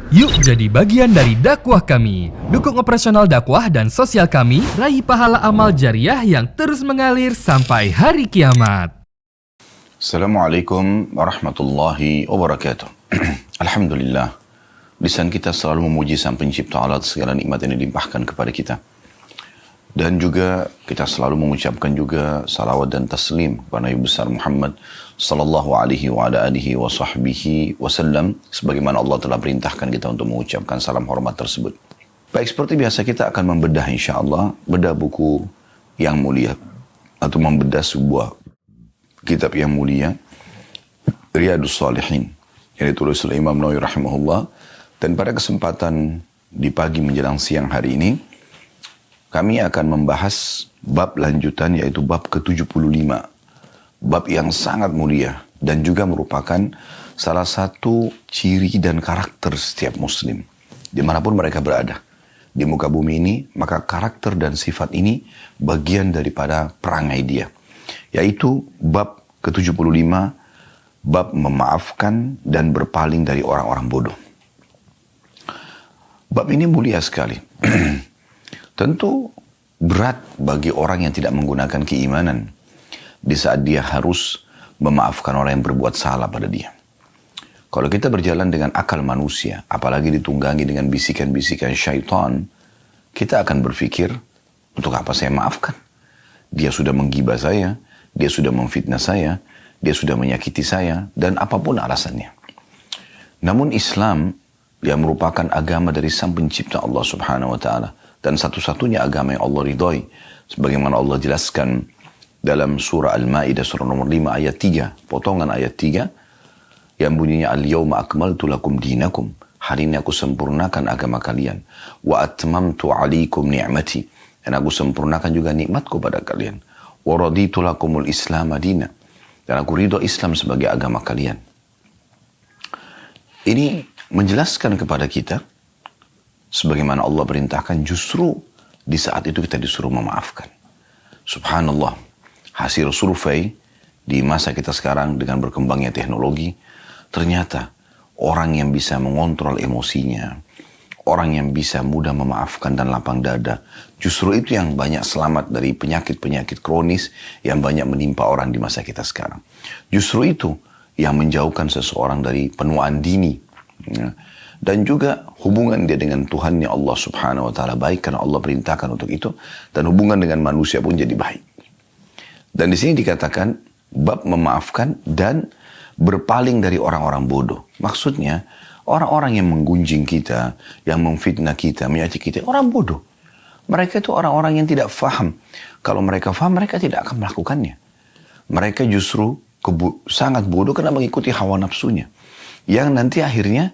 Yuk jadi bagian dari dakwah kami. Dukung operasional dakwah dan sosial kami, raih pahala amal jariah yang terus mengalir sampai hari kiamat. Assalamualaikum warahmatullahi wabarakatuh. Alhamdulillah, lisan kita selalu memuji Sang Pencipta Allah atas segala nikmat yang dilimpahkan kepada kita. Dan juga kita selalu mengucapkan juga salawat dan taslim kepada Nabi besar Muhammad sallallahu alaihi wa ala alihi wa sahbihi wasallam, sebagaimana Allah telah perintahkan kita untuk mengucapkan salam hormat tersebut. Baik, seperti biasa kita akan membedah insyaallah, bedah buku yang mulia atau membedah sebuah kitab yang mulia, Riyadhus Shalihin, yang ditulis oleh Imam Nawawi rahimahullah. Dan pada kesempatan di pagi menjelang siang hari ini, kami akan membahas bab lanjutan, yaitu bab ke-75. Bab yang sangat mulia dan juga merupakan salah satu ciri dan karakter setiap muslim. Dimanapun mereka berada di muka bumi ini, maka karakter dan sifat ini bagian daripada perangai dia. Yaitu bab ke-75, bab memaafkan dan berpaling dari orang-orang bodoh. Bab ini mulia sekali. Tentu berat bagi orang yang tidak menggunakan keimanan di saat dia harus memaafkan orang yang berbuat salah pada dia. Kalau kita berjalan dengan akal manusia, apalagi ditunggangi dengan bisikan-bisikan syaitan, kita akan berpikir, untuk apa saya maafkan? Dia sudah menggibah saya, dia sudah memfitnah saya, dia sudah menyakiti saya, dan apapun alasannya. Namun Islam yang merupakan agama dari Sang Pencipta Allah Subhanahu wa Ta'ala, dan satu-satunya agama yang Allah ridhai, sebagaimana Allah jelaskan dalam surah Al-Maidah surah nomor 5 ayat 3, potongan ayat 3 yang bunyinya al-yawma akmaltu lakum dinakum, hari ini aku sempurnakan agama kalian, wa atmamtu alaikum ni'mati, dan aku sempurnakan juga nikmatku pada kalian, wa raditu lakumul islam madina, dan aku ridho Islam sebagai agama kalian. Ini menjelaskan kepada kita sebagaimana Allah perintahkan, justru di saat itu kita disuruh memaafkan. Subhanallah, hasil survei di masa kita sekarang dengan berkembangnya teknologi, ternyata orang yang bisa mengontrol emosinya, orang yang bisa mudah memaafkan dan lapang dada, justru itu yang banyak selamat dari penyakit-penyakit kronis yang banyak menimpa orang di masa kita sekarang. Justru itu yang menjauhkan seseorang dari penuaan dini, ya. Dan juga hubungan dia dengan Tuhannya Allah Subhanahu wa Ta'ala baik karena Allah perintahkan untuk itu, dan hubungan dengan manusia pun jadi baik. Dan di sini dikatakan bab memaafkan dan berpaling dari orang-orang bodoh. Maksudnya orang-orang yang menggunjing kita, yang memfitnah kita, menyakiti kita, orang bodoh. Mereka itu orang-orang yang tidak faham. Kalau mereka faham, mereka tidak akan melakukannya. Mereka justru sangat bodoh karena mengikuti hawa nafsunya, yang nanti akhirnya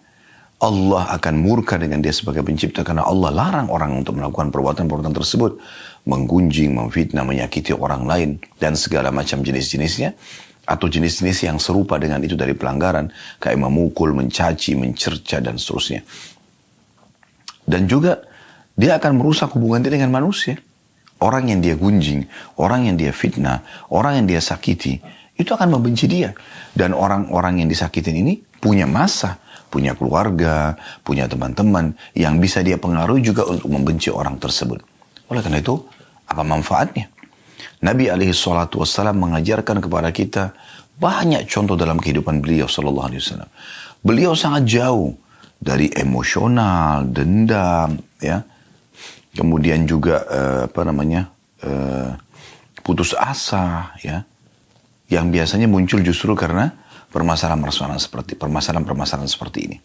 Allah akan murka dengan dia sebagai pencipta, karena Allah larang orang untuk melakukan perbuatan-perbuatan tersebut. Menggunjing, memfitnah, menyakiti orang lain, dan segala macam jenis-jenisnya. Atau jenis-jenis yang serupa dengan itu dari pelanggaran. Kayak memukul, mencaci, mencerca, dan seterusnya. Dan juga dia akan merusak hubungan dia dengan manusia. Orang yang dia gunjing, orang yang dia fitnah, orang yang dia sakiti, itu akan membenci dia. Dan orang-orang yang disakitin ini punya masa, punya keluarga, punya teman-teman yang bisa dia pengaruhi juga untuk membenci orang tersebut. Oleh karena itu, apa manfaatnya? Nabi SAW mengajarkan kepada kita banyak contoh dalam kehidupan beliau SAW. Beliau sangat jauh dari emosional, dendam, ya. Kemudian juga putus asa, ya, yang biasanya muncul justru karena permasalahan-permasalahan seperti ini.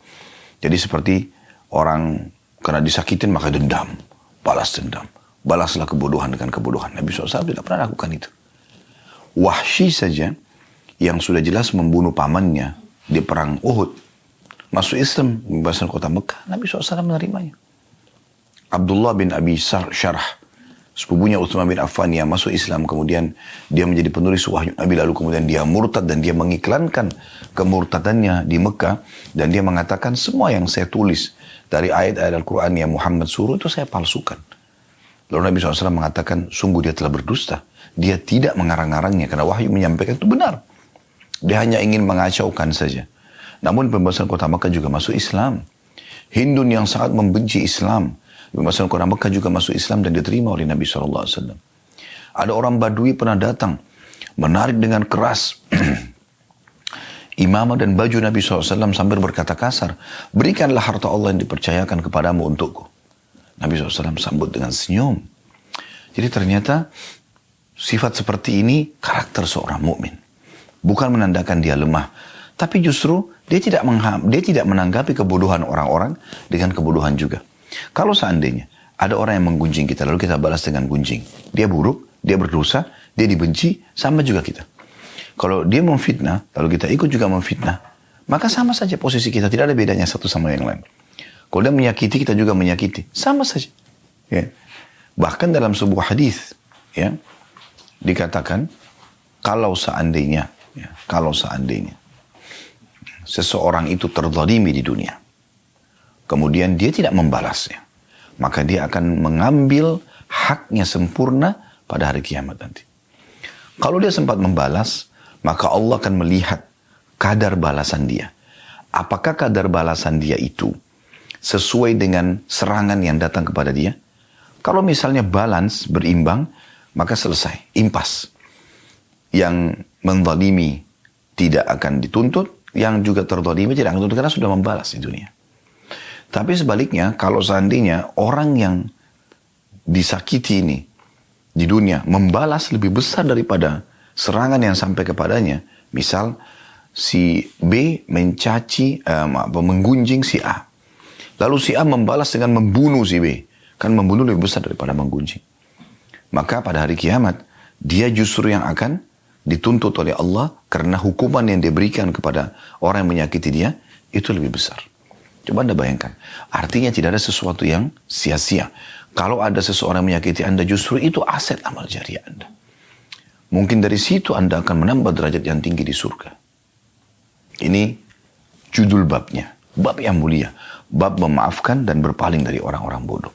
Jadi seperti orang karena disakitin maka dendam, balas dendam. Balaslah kebodohan dengan kebodohan. Nabi SAW tidak pernah lakukan itu. Wahsy saja yang sudah jelas membunuh pamannya di perang Uhud, masuk Islam, membebaskan kota Mekah, Nabi SAW menerimanya. Abdullah bin Abi Syarh, sepupunya Utsman bin Affan yang masuk Islam, kemudian dia menjadi penulis wahyu Nabi, lalu kemudian dia murtad dan dia mengiklankan kemurtadannya di Mekah, dan dia mengatakan semua yang saya tulis dari ayat-ayat Al-Quran yang Muhammad suruh itu saya palsukan. Lalu Nabi SAW mengatakan, sungguh dia telah berdusta. Dia tidak mengarang-arangnya karena wahyu menyampaikan itu benar. Dia hanya ingin mengacaukan saja. Namun pembebasan kota Makkah juga masuk Islam. Hindun yang sangat membenci Islam. Masuk orang Mekah juga masuk Islam dan diterima oleh Nabi SAW. Ada orang Badui pernah datang, menarik dengan keras imamah dan baju Nabi SAW sambil berkata kasar, berikanlah harta Allah yang dipercayakan kepadamu untukku. Nabi SAW sambut dengan senyum. Jadi ternyata sifat seperti ini karakter seorang mukmin. Bukan menandakan dia lemah, tapi justru dia tidak menanggapi kebodohan orang-orang dengan kebodohan juga. Kalau seandainya ada orang yang menggunjing kita, lalu kita balas dengan gunjing, dia buruk, dia berdosa, dia dibenci, sama juga kita. Kalau dia memfitnah, lalu kita ikut juga memfitnah, maka sama saja posisi kita, tidak ada bedanya satu sama yang lain. Kalau dia menyakiti, kita juga menyakiti, sama saja. Ya. Bahkan dalam sebuah hadis, ya, dikatakan kalau seandainya seseorang itu terzalimi di dunia, kemudian dia tidak membalasnya, maka dia akan mengambil haknya sempurna pada hari kiamat nanti. Kalau dia sempat membalas, maka Allah akan melihat kadar balasan dia. Apakah kadar balasan dia itu sesuai dengan serangan yang datang kepada dia? Kalau misalnya balance, berimbang, maka selesai, impas. Yang menzalimi tidak akan dituntut, yang juga terzalimi tidak akan dituntut karena sudah membalas di dunia. Tapi sebaliknya, kalau seandainya orang yang disakiti ini di dunia membalas lebih besar daripada serangan yang sampai kepadanya, misal si B mencaci, menggunjing si A, lalu si A membalas dengan membunuh si B, kan membunuh lebih besar daripada menggunjing. Maka pada hari kiamat dia justru yang akan dituntut oleh Allah karena hukuman yang diberikan kepada orang yang menyakiti dia itu lebih besar. Coba Anda bayangkan, artinya tidak ada sesuatu yang sia-sia. Kalau ada seseorang menyakiti Anda, justru itu aset amal jariah Anda. Mungkin dari situ Anda akan menambah derajat yang tinggi di surga. Ini judul babnya, bab yang mulia, bab memaafkan dan berpaling dari orang-orang bodoh.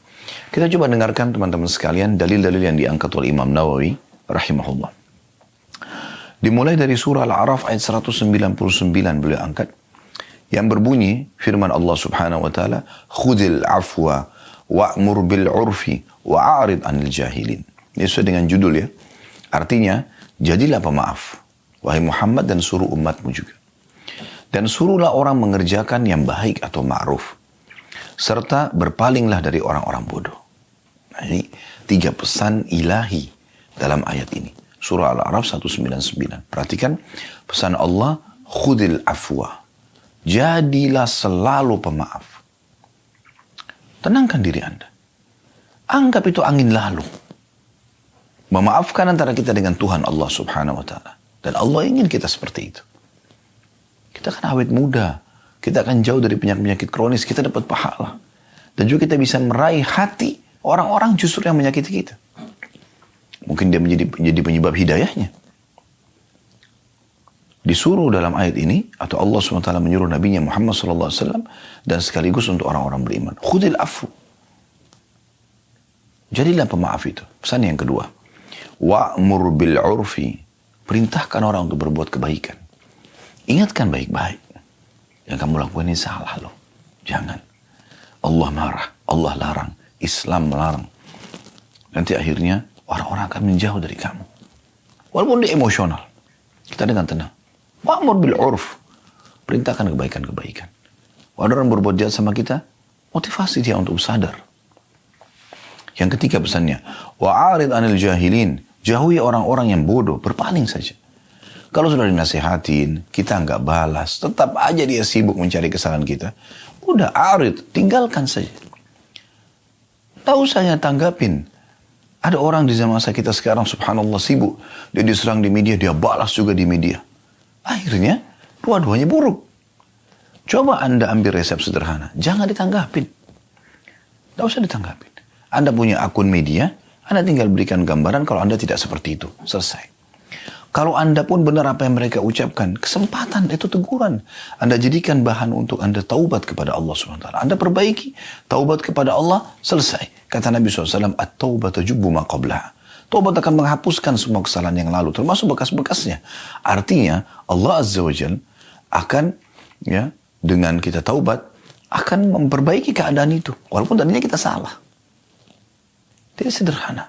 Kita coba dengarkan teman-teman sekalian dalil-dalil yang diangkat oleh Imam Nawawi rahimahullah. Dimulai dari surah Al-A'raf ayat 199 beliau angkat, yang berbunyi firman Allah Subhanahu wa taala, khudil afwa wa'mur bil urfi wa'arid 'anil jahilin. Ini sesuai dengan judul ya. Artinya, jadilah pemaaf wahai Muhammad dan suruh umatmu juga. Dan suruhlah orang mengerjakan yang baik atau ma'ruf, serta berpalinglah dari orang-orang bodoh. Nah, ini 3 pesan ilahi dalam ayat ini. Surah Al-A'raf 199. Perhatikan pesan Allah, khudil afwa. Jadilah selalu pemaaf. Tenangkan diri Anda. Anggap itu angin lalu. Memaafkan antara kita dengan Tuhan Allah Subhanahu wa ta'ala. Dan Allah ingin kita seperti itu. Kita kan awet muda. Kita akan jauh dari penyakit-penyakit kronis. Kita dapat pahala. Dan juga kita bisa meraih hati orang-orang justru yang menyakiti kita. Mungkin dia menjadi penyebab hidayahnya. Disuruh dalam ayat ini, atau Allah SWT menyuruh Nabi Muhammad SAW, dan sekaligus untuk orang-orang beriman. Khudil afu. Jadilah pemaaf itu. Pesan yang kedua. Wa'mur bil urfi. Perintahkan orang untuk berbuat kebaikan. Ingatkan baik-baik. Yang kamu lakukan ini salah loh. Jangan. Allah marah. Allah larang. Islam melarang. Nanti akhirnya orang-orang akan menjauh dari kamu. Walaupun dia emosional. Kita dengan tenang. Wa'mur bil urf. Perintahkan kebaikan-kebaikan. Kalau orang berbuat jahat sama kita, motivasi dia untuk sadar. Yang ketiga pesannya, wa'arid 'anil jahilin. Jauhi orang-orang yang bodoh, berpaling saja. Kalau sudah dinasihatin, kita nggak balas, tetap aja dia sibuk mencari kesalahan kita. Udah arid, tinggalkan saja. Tak usah tanggapin. Ada orang di zaman masa kita sekarang, subhanallah, sibuk. Dia diserang di media, dia balas juga di media. Akhirnya, dua-duanya buruk. Coba Anda ambil resep sederhana. Jangan ditanggapin. Tidak usah ditanggapin. Anda punya akun media, Anda tinggal berikan gambaran kalau Anda tidak seperti itu. Selesai. Kalau Anda pun benar apa yang mereka ucapkan, kesempatan itu teguran. Anda jadikan bahan untuk Anda taubat kepada Allah SWT. Anda perbaiki, taubat kepada Allah, selesai. Kata Nabi SAW, at-taubatu jubbu ma qablaha. Taubat akan menghapuskan semua kesalahan yang lalu, termasuk bekas-bekasnya. Artinya, Allah Azza wa Jal akan, ya, dengan kita taubat, akan memperbaiki keadaan itu. Walaupun tadinya kita salah. Jadi sederhana.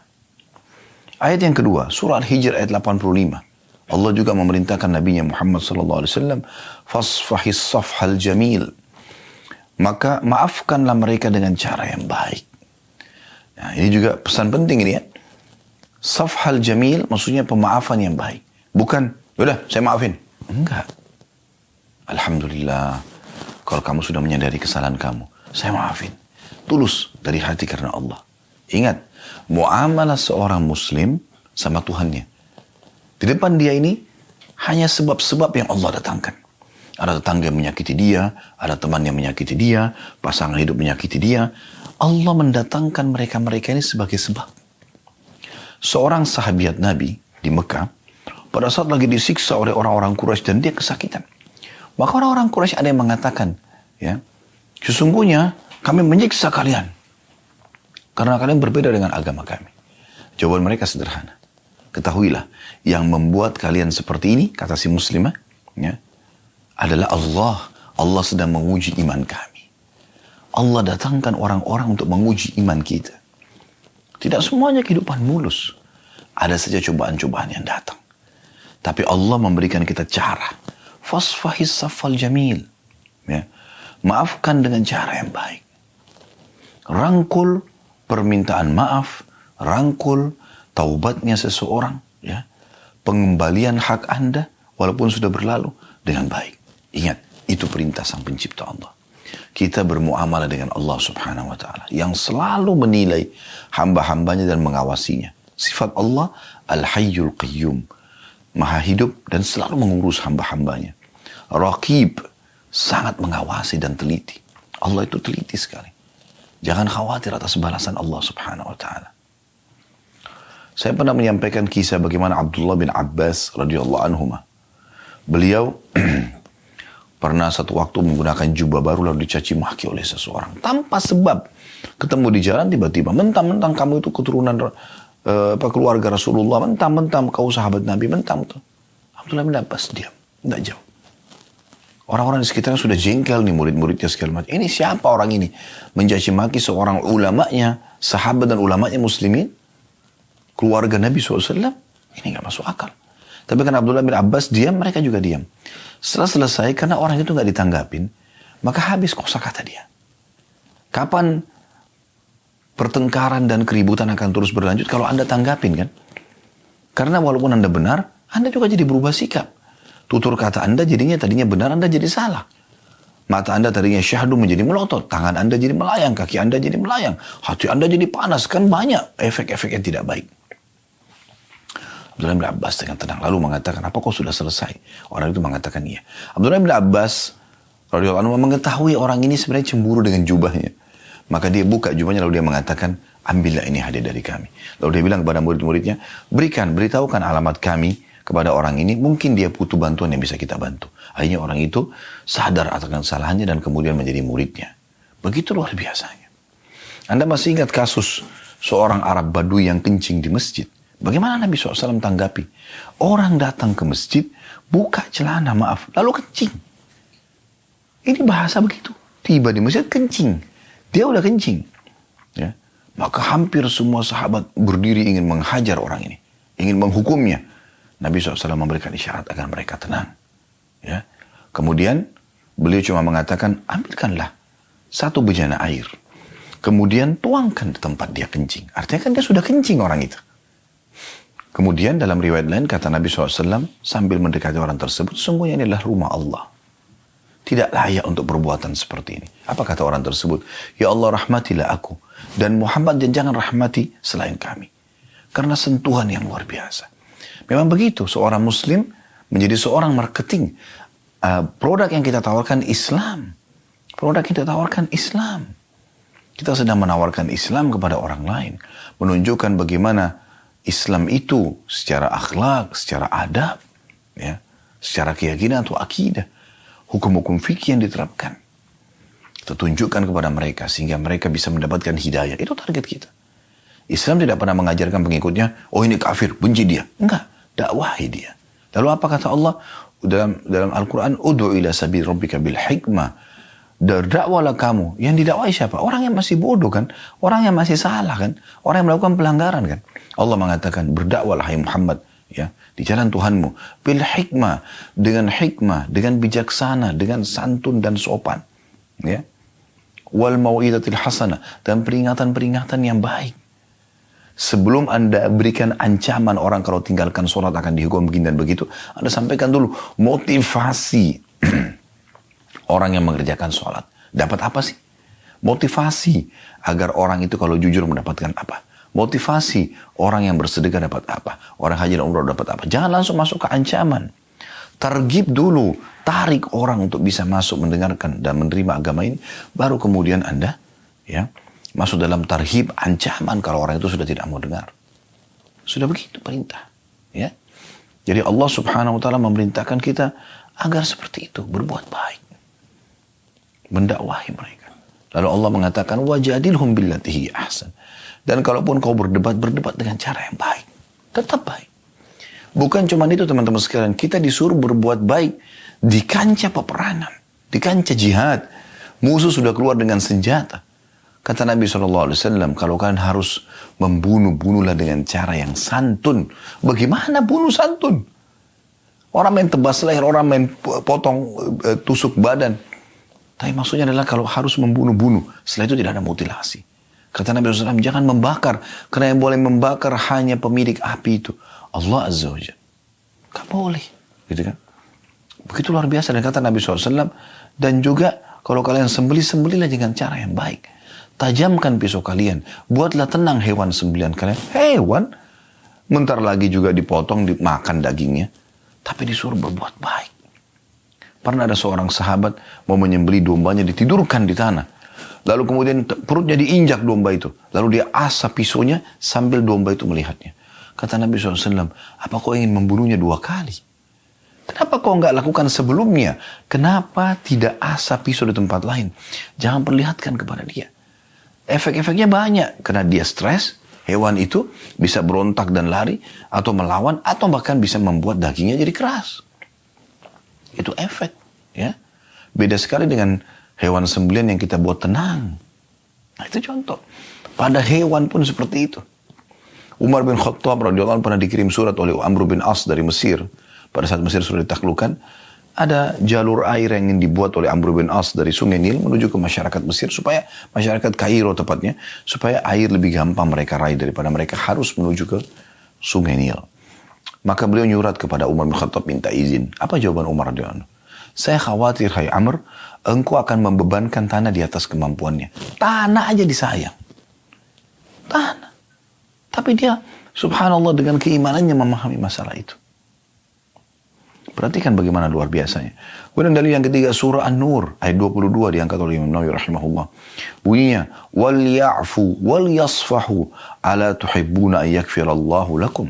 Ayat yang kedua, surah Al-Hijr ayat 85. Allah juga memerintahkan Nabi Muhammad SAW, fasfahis safhal jamil. Maka maafkanlah mereka dengan cara yang baik. Nah, ini juga pesan penting ini ya. Safhal jamil maksudnya pemaafan yang baik. Bukan, udah saya maafin. Enggak. Alhamdulillah, kalau kamu sudah menyadari kesalahan kamu, saya maafin. Tulus dari hati karena Allah. Ingat, muamalah seorang muslim sama Tuhannya. Di depan dia ini hanya sebab-sebab yang Allah datangkan. Ada tetangga yang menyakiti dia, ada teman yang menyakiti dia, pasangan hidup menyakiti dia. Allah mendatangkan mereka-mereka ini sebagai sebab. Seorang sahabat Nabi di Mekah, pada saat lagi disiksa oleh orang-orang Quraisy dan dia kesakitan. Maka orang-orang Quraisy ada yang mengatakan, ya, sesungguhnya kami menyiksa kalian karena kalian berbeda dengan agama kami. Jawaban mereka sederhana. Ketahuilah, yang membuat kalian seperti ini, kata si muslimah, ya, adalah Allah. Allah sedang menguji iman kami. Allah datangkan orang-orang untuk menguji iman kita. Tidak semuanya kehidupan mulus. Ada saja cobaan-cobaan yang datang. Tapi Allah memberikan kita cara. Fasfahis safal jamil. Ya. Maafkan dengan cara yang baik. Rangkul permintaan maaf. Rangkul taubatnya seseorang. Ya. Pengembalian hak Anda walaupun sudah berlalu dengan baik. Ingat, itu perintah Sang Pencipta Allah. Kita bermuamalah dengan Allah Subhanahu wa Ta'ala yang selalu menilai hamba-hambanya dan mengawasinya. Sifat Allah Al-Hayyul Qayyum, Maha hidup dan selalu mengurus hamba-hambanya. Raqib, sangat mengawasi dan teliti. Allah itu teliti sekali. Jangan khawatir atas balasan Allah Subhanahu wa Ta'ala. Saya pernah menyampaikan kisah bagaimana Abdullah bin Abbas radhiyallahu anhuma. Beliau pernah satu waktu menggunakan jubah baru lalu dicaci maki oleh seseorang. Tanpa sebab. Ketemu di jalan tiba-tiba. Mentang-mentang kamu itu keturunan keluarga Rasulullah. Mentang-mentang kau sahabat Nabi. Mentang-mentang. Abdullah bin Abbas diam. Tidak jauh. Orang-orang di sekitarnya sudah jengkel nih murid-muridnya segala macam. Ini siapa orang ini? Mencaci maki seorang ulamanya. Sahabat dan ulamanya muslimin. Keluarga Nabi SAW. Ini gak masuk akal. Tapi karena Abdullah bin Abbas diam, mereka juga diam. Setelah selesai, karena orang itu gak ditanggapin, maka habis kosakata dia. Kapan pertengkaran dan keributan akan terus berlanjut kalau Anda tanggapin kan? Karena walaupun Anda benar, Anda juga jadi berubah sikap. Tutur kata Anda tadinya benar, Anda jadi salah. Mata Anda tadinya syahdu menjadi melotot, tangan Anda jadi melayang, kaki Anda jadi melayang, hati Anda jadi panas. Kan banyak efek-efek yang tidak baik. Abdullah bin Abbas dengan tenang lalu mengatakan, apa kau sudah selesai? Orang itu mengatakan iya. Abdullah bin Abbas radhiyallahu anhu mengetahui orang ini sebenarnya cemburu dengan jubahnya. Maka dia buka jubahnya lalu dia mengatakan, ambillah ini hadiah dari kami. Lalu dia bilang kepada murid-muridnya, beritahukan alamat kami kepada orang ini. Mungkin dia butuh bantuan yang bisa kita bantu. Akhirnya orang itu sadar akan kesalahannya dan kemudian menjadi muridnya. Begitu luar biasanya. Anda masih ingat kasus seorang Arab Badui yang kencing di masjid? Bagaimana Nabi SAW tanggapi? Orang datang ke masjid, buka celana, lalu kencing. Ini bahasa begitu. Tiba di masjid, kencing. Dia udah kencing. Ya. Maka hampir semua sahabat berdiri ingin menghajar orang ini. Ingin menghukumnya. Nabi SAW memberikan isyarat agar mereka tenang. Ya. Kemudian, beliau cuma mengatakan, ambilkanlah satu bejana air. Kemudian tuangkan di tempat dia kencing. Artinya kan dia sudah kencing orang itu. Kemudian dalam riwayat lain kata Nabi SAW sambil mendekati orang tersebut, sungguhnya ini adalah rumah Allah. Tidak layak untuk perbuatan seperti ini. Apa kata orang tersebut? Ya Allah rahmatilah aku. Dan Muhammad dan jangan rahmati selain kami. Karena sentuhan yang luar biasa. Memang begitu, seorang muslim menjadi seorang marketing. Produk yang kita tawarkan Islam. Produk yang kita tawarkan Islam. Kita sedang menawarkan Islam kepada orang lain. Menunjukkan bagaimana Islam itu secara akhlak, secara adab, ya, secara keyakinan atau akidah, hukum-hukum fikih yang diterapkan. Kita tunjukkan kepada mereka sehingga mereka bisa mendapatkan hidayah. Itu target kita. Islam tidak pernah mengajarkan pengikutnya, oh ini kafir, benci dia. Enggak, dakwahi dia. Lalu apa kata Allah dalam Al-Quran? Ud'u ila sabil rabbika bil hikmah. Dakwalah kamu. Yang didakwai siapa? Orang yang masih bodoh kan? Orang yang masih salah kan? Orang yang melakukan pelanggaran kan? Allah mengatakan, berdakwalah hai Muhammad, ya, di jalan Tuhanmu. Bil hikmah, dengan bijaksana, dengan santun dan sopan. Ya. Wal mau'izatil hasanah, dan peringatan-peringatan yang baik. Sebelum Anda berikan ancaman orang kalau tinggalkan sholat akan dihukum begini dan begitu, Anda sampaikan dulu motivasi orang yang mengerjakan sholat. Dapat apa sih? Motivasi agar orang itu kalau jujur mendapatkan apa? Motivasi orang yang bersedekah dapat apa? Orang haji dan umrah dapat apa? Jangan langsung masuk ke ancaman. Targhib dulu. Tarik orang untuk bisa masuk mendengarkan dan menerima agama ini. Baru kemudian Anda ya masuk dalam targhib, ancaman kalau orang itu sudah tidak mau dengar. Sudah begitu perintah. Ya. Jadi Allah subhanahu wa ta'ala memerintahkan kita agar seperti itu. Berbuat baik. Mendakwahi mereka. Lalu Allah mengatakan, wajadilhum billatihi ahsan. Dan kalaupun kau berdebat dengan cara yang baik. Tetap baik. Bukan cuma itu teman-teman sekalian. Kita disuruh berbuat baik di kancah peperangan. Di kancah jihad. Musuh sudah keluar dengan senjata. Kata Nabi SAW, kalau kalian harus bunuhlah dengan cara yang santun. Bagaimana bunuh santun? Orang main tebas leher, orang main potong, tusuk badan. Tapi maksudnya adalah kalau harus membunuh. Setelah itu tidak ada mutilasi. Kata Nabi SAW, jangan membakar. Karena yang boleh membakar hanya pemilik api itu. Allah Azza wa Jalla. Gak boleh. Gitu kan? Begitu luar biasa. Dan kata Nabi SAW, dan juga kalau kalian sembelih-sembelihlah dengan cara yang baik. Tajamkan pisau kalian. Buatlah tenang hewan sembelihan kalian. Hewan. Bentar lagi juga dipotong, dimakan dagingnya. Tapi disuruh berbuat baik. Pernah ada seorang sahabat mau menyembelih dombanya, ditidurkan di tanah. Lalu kemudian perutnya diinjak domba itu. Lalu dia asap pisaunya sambil domba itu melihatnya. Kata Nabi SAW, apa kau ingin membunuhnya 2 kali? Kenapa kau enggak lakukan sebelumnya? Kenapa tidak asap pisau di tempat lain? Jangan perlihatkan kepada dia. Efek-efeknya banyak. Karena dia stres, hewan itu bisa berontak dan lari, atau melawan, atau bahkan bisa membuat dagingnya jadi keras. Itu efek. Ya. Beda sekali dengan hewan sembelihan yang kita buat tenang. Nah, itu contoh. Pada hewan pun seperti itu. Umar bin Khattab radhiyallahu anhu pernah dikirim surat oleh Amr bin As dari Mesir. Pada saat Mesir sudah ditaklukkan, ada jalur air yang ingin dibuat oleh Amr bin As dari Sungai Nil menuju ke masyarakat Mesir, supaya masyarakat Kairo tepatnya, supaya air lebih gampang mereka raih daripada mereka harus menuju ke Sungai Nil. Maka beliau nyurat kepada Umar bin Khattab minta izin. Apa jawaban Umar radhiyallahu anhu? Saya khawatir, hai Amr, engkau akan membebankan tanah di atas kemampuannya. Tanah aja disayang. Tanah. Tapi dia, subhanallah, dengan keimanannya memahami masalah itu. Perhatikan bagaimana luar biasanya. Kemudian dalil yang ketiga, surah An-Nur, ayat 22, diangkat oleh Imam Nawawi rahimahullah. Bunyinya, wal ya'fu wal yasfahu ala tuhibbuna an yakfirallahu lakum.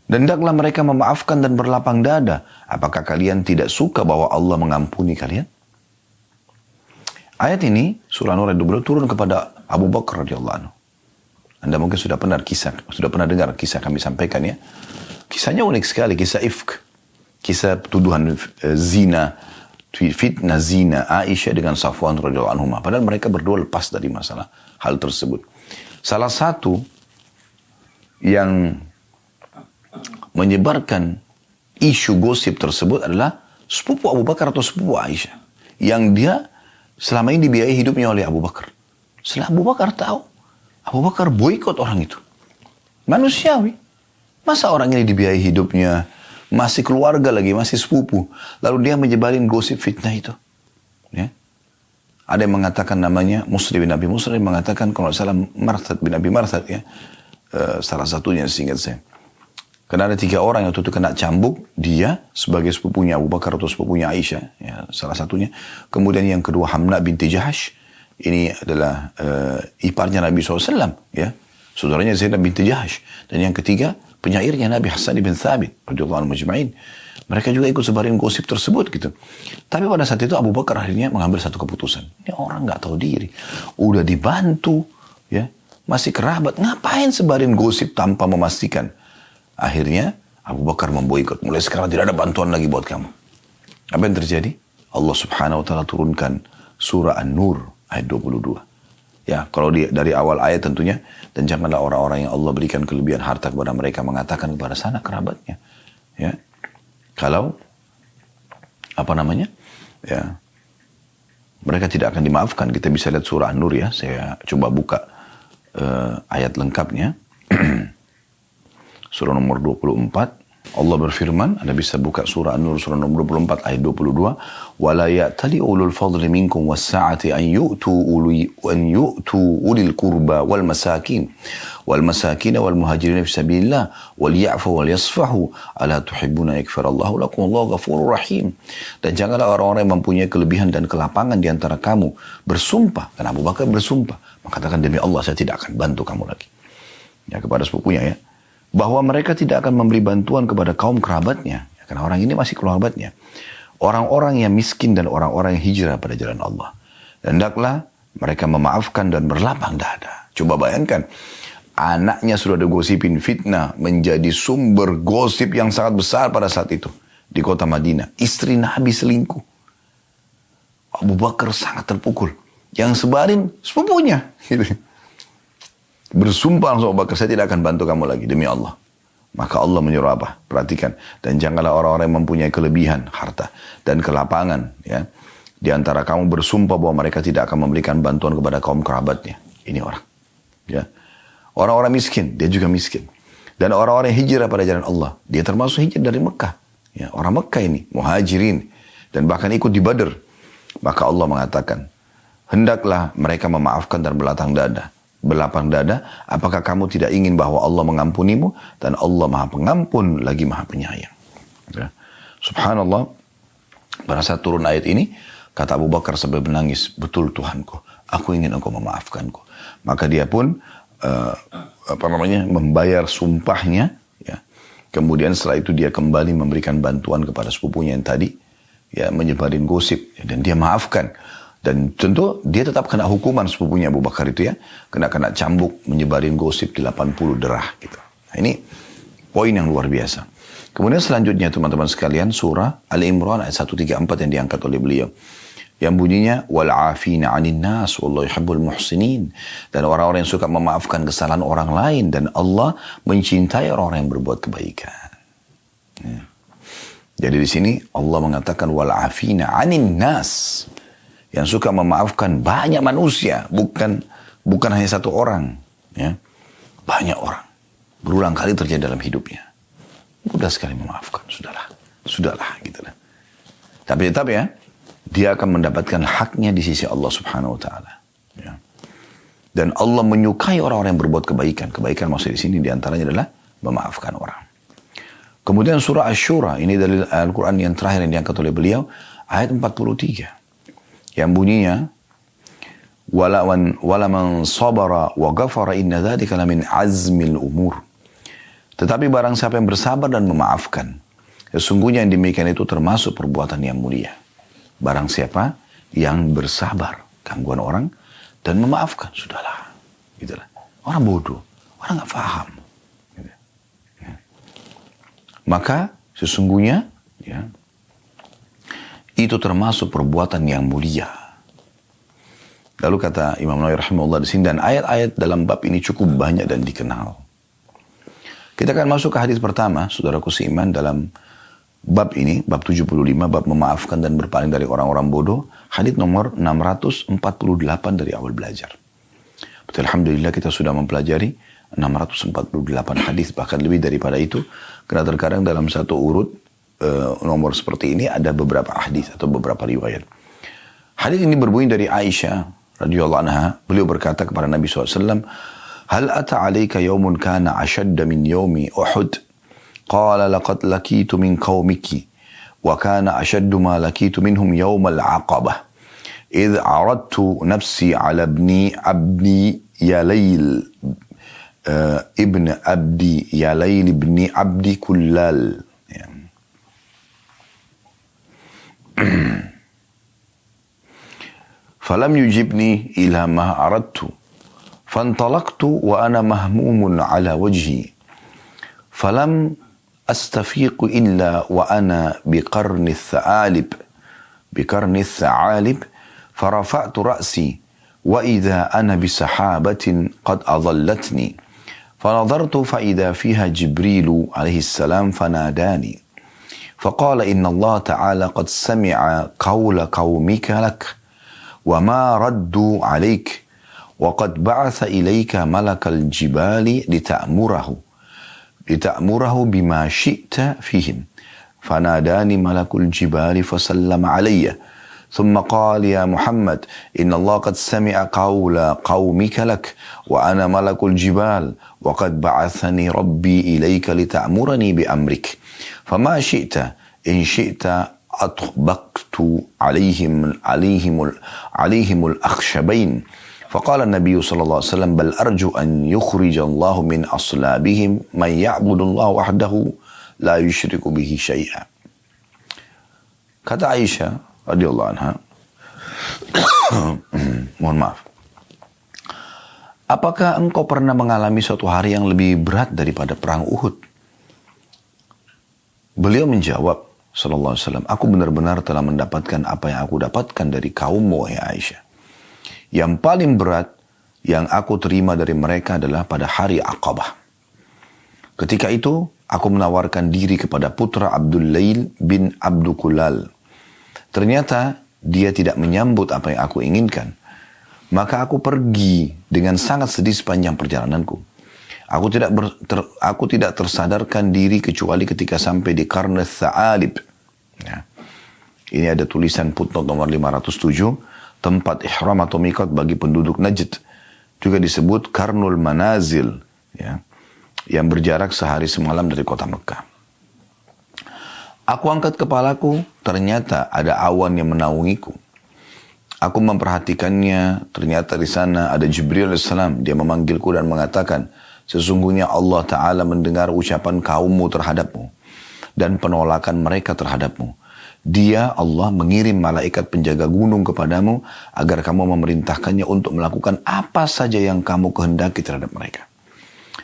Dan hendaklah mereka memaafkan dan berlapang dada. Apakah kalian tidak suka bahwa Allah mengampuni kalian? Ayat ini, surah An-Nur ayat 22, turun kepada Abu Bakar radhiyallahu anhu. Anda mungkin sudah pernah dengar kisah kami sampaikan ya. Kisahnya unik sekali, kisah ifk. Kisah tuduhan zina, fitnah zina Aisyah dengan Safwan radhiyallahu anhu. Padahal mereka berdua lepas dari masalah hal tersebut. Salah satu yang menyebarkan isu gosip tersebut adalah sepupu Abu Bakar atau sepupu Aisyah. Yang dia selama ini dibiayai hidupnya oleh Abu Bakar. Setelah Abu Bakar tahu, Abu Bakar boikot orang itu. Manusiawi. Masa orang ini dibiayai hidupnya, masih keluarga lagi, masih sepupu. Lalu dia menyebarin gosip fitnah itu. Ya. Ada yang mengatakan namanya Muslim bin Abi Muslim, mengatakan kalau salah Marthad bin Abi Marthad ya. Salah satunya seingat saya. Karena ada 3 orang yang itu kena cambuk, dia sebagai sepupunya Abu Bakar atau sepupunya Aisyah, ya, salah satunya. Kemudian yang kedua Hamna binti Jahash, ini adalah iparnya Nabi SAW, ya, saudaranya Zainab binti Jahash. Dan yang ketiga penyairnya Nabi Hasan bin Thabit, radhiyallahu anhu majma'in. Mereka juga ikut sebarin gosip tersebut gitu. Tapi pada saat itu Abu Bakar akhirnya mengambil satu keputusan. Ini orang nggak tahu diri, udah dibantu, ya, masih kerabat, ngapain sebarin gosip tanpa memastikan? Akhirnya Abu Bakar memboikot. Mulai sekarang tidak ada bantuan lagi buat kamu. Apa yang terjadi? Allah subhanahu wa ta'ala turunkan surah An-Nur ayat 22. Ya, kalau dari awal ayat tentunya, dan janganlah orang-orang yang Allah berikan kelebihan harta kepada mereka mengatakan kepada sanak kerabatnya. Ya, kalau ya, mereka tidak akan dimaafkan. Kita bisa lihat surah An-Nur ya. Saya coba buka ayat lengkapnya. Surah nomor 24. Allah berfirman, Anda bisa buka surah An-Nur surah nomor 24 ayat 22. وَلَا يَأْتَلِ أُولُو الْفَضْلِ مِنْكُمْ وَالسَّعَةِ أَنْ يُؤْتُوا أُولِي الْقُرْبَى وَالْمَسَاكِينَ وَالْمُهَاجِرِينَ فِي سَبِيلِ اللَّهِ وَلْيَعْفُوا وَلْيَصْفَحُوا أَلَا تُحِبُّونَ أَنْ يَغْفِرَ اللَّهُ لَكُمْ وَاللَّهُ غَفُورٌ رَحِيمٌ. Dan janganlah orang-orang yang mempunyai kelebihan dan kelapangan di antara kamu bersumpah. Dan Abu Bakar bersumpah, mengatakan demi Allah saya tidak akan bantu kamu lagi. Ya, kepada sepupunya ya. Bahwa mereka tidak akan memberi bantuan kepada kaum kerabatnya. Ya, karena orang ini masih kerabatnya. Orang-orang yang miskin dan orang-orang yang hijrah pada jalan Allah. Dan hendaklah mereka memaafkan dan berlapang dada. Coba bayangkan. Anaknya sudah digosipin fitnah. Menjadi sumber gosip yang sangat besar pada saat itu. Di kota Madinah. Istri Nabi selingkuh. Abu Bakar sangat terpukul. Yang sebarin sepupunya. Gitu. Bersumpah langsung Abu Bakar, saya tidak akan bantu kamu lagi demi Allah. Maka Allah menyuruh apa? Perhatikan. Dan janganlah orang-orang yang mempunyai kelebihan harta dan kelapangan ya, di antara kamu bersumpah bahwa mereka tidak akan memberikan bantuan kepada kaum kerabatnya. Ini orang. Ya. Orang-orang miskin, dia juga miskin. Dan orang-orang yang hijrah pada jalan Allah, dia termasuk hijrah dari Mekah. Ya, orang Mekah ini, muhajirin. Dan bahkan ikut di Badr. Maka Allah mengatakan, hendaklah mereka memaafkan dan berlapang dada, apakah kamu tidak ingin bahwa Allah mengampunimu? Dan Allah maha pengampun lagi maha penyayang. Ya. Subhanallah, pada saat turun ayat ini, kata Abu Bakar sambil menangis, betul Tuhanku, aku ingin engkau memaafkanku. Maka dia pun membayar sumpahnya. Ya. Kemudian setelah itu dia kembali memberikan bantuan kepada sepupunya yang tadi, ya, menyebarin gosip, dan dia maafkan. Dan tentu dia tetap kena hukuman sepupunya Abu Bakar itu ya. Kena cambuk, menyebarin gosip 80 derah gitu. Nah, ini poin yang luar biasa. Kemudian selanjutnya teman-teman sekalian surah Al-Imran ayat 134 yang diangkat oleh beliau. Yang bunyinya وَالْعَافِينَ عَنِ النَّاسِ وَاللَّهُ يُحِبُّ الْمُحْسِنِينَ. Dan orang-orang yang suka memaafkan kesalahan orang lain. Dan Allah mencintai orang-orang yang berbuat kebaikan. Ya. Jadi di sini Allah mengatakan وَالْعَافِينَ عَنِ النَّاسِ. Yang suka memaafkan banyak manusia, bukan hanya satu orang, ya, banyak orang. Berulang kali terjadi dalam hidupnya. Mudah sekali memaafkan, sudahlah, gitu lah. Tapi tetap ya, dia akan mendapatkan haknya di sisi Allah Subhanahu Wa Taala. Ya. Dan Allah menyukai orang-orang yang berbuat kebaikan. Kebaikan maksud di sini diantaranya adalah memaafkan orang. Kemudian surah Asy-Syura, ini dari Al-Quran yang terakhir yang diangkat oleh beliau, ayat 43. Yang bunyinya wala man sabara wa ghafara inna dzalika lamin azmil umur. Tetapi barang siapa yang bersabar dan memaafkan, sesungguhnya yang demikian itu termasuk perbuatan yang mulia. Barang siapa yang bersabar gangguan orang dan memaafkan, sudahlah, gitulah. Orang bodoh, orang nggak paham. Gitu. Ya. Maka sesungguhnya ya, itu termasuk perbuatan yang mulia. Lalu kata Imam Nawawi rahimahullah di sini, dan ayat-ayat dalam bab ini cukup banyak dan dikenal. Kita akan masuk ke hadis pertama, saudaraku seiman, dalam bab ini, bab 75, bab memaafkan dan berpaling dari orang-orang bodoh, hadis nomor 648 dari awal belajar. Betul, alhamdulillah kita sudah mempelajari 648 hadis, bahkan lebih daripada itu, karena terkadang dalam satu urut nomor seperti ini ada beberapa hadis atau beberapa riwayat. Hadis ini berbunyi dari Aisyah radhiyallahu anha. Beliau berkata kepada Nabi SAW, "Hal ata 'alaika yawmun kana ashadda min yawmi Uhud?" Qala laqad lakitu min qaumiki wa kana ashaddu ma lakitu minhum yawm al-'aqabah. Idh 'aradtu nafsi 'ala ibni abdi Yalayl ibn abdi Yalayl ibn abdi Kullal." Falam yujibni ila ma aradtu fantalaqtu wa ana mahmumun ala wajhi falam astafiq illa wa ana biqarni الثعالب فرفعت رأسي وإذا أنا بسحابة قد أظلتني فنظرت فإذا فيها جبريل عليه السلام فناداني فقال إن الله تعالى قد سمع قول قومك لك وما ردوا عليك وقد بعث إليك ملك الجبال لتأمره بما شئت فيهم فناداني ملك الجبال فسلم علي ثم قال يا محمد إن الله قد سمع قول قومك لك وأنا ملك الجبال وقد بعثني ربي إليك لتأمرني بأمرك فما شئت إن شئت أطبقت عليهم الأخشبين فقال النبي صلى الله عليه وسلم بل أرجو أن يخرج الله من أصلابهم من يعبد الله وحده لا يشرك به شيئا. Kata Aisyah radhiyallahu anha, mohon maaf, apakah engkau pernah mengalami suatu hari yang lebih berat daripada perang Uhud? Beliau menjawab sallallahu alaihi wasallam, aku benar-benar telah mendapatkan apa yang aku dapatkan dari kaummu wahai Aisyah. Yang paling berat yang aku terima dari mereka adalah pada hari Aqabah. Ketika itu aku menawarkan diri kepada putra Abdul Lail bin Abdul Kulal. Ternyata dia tidak menyambut apa yang aku inginkan. Maka aku pergi dengan sangat sedih sepanjang perjalananku. Aku tidak tersadarkan diri kecuali ketika sampai di Qarn Tha'alib. Ya. Ini ada tulisan footnote nomor 507, tempat ihram atau miqat bagi penduduk Najd. Juga disebut Qarnul Manazil, ya, yang berjarak sehari semalam dari kota Mekah. Aku angkat kepalaku, ternyata ada awan yang menaungiku. Aku memperhatikannya, ternyata di sana ada Jibril AS. Dia memanggilku dan mengatakan, sesungguhnya Allah Ta'ala mendengar ucapan kaummu terhadapmu dan penolakan mereka terhadapmu. Dia, Allah, mengirim malaikat penjaga gunung kepadamu agar kamu memerintahkannya untuk melakukan apa saja yang kamu kehendaki terhadap mereka.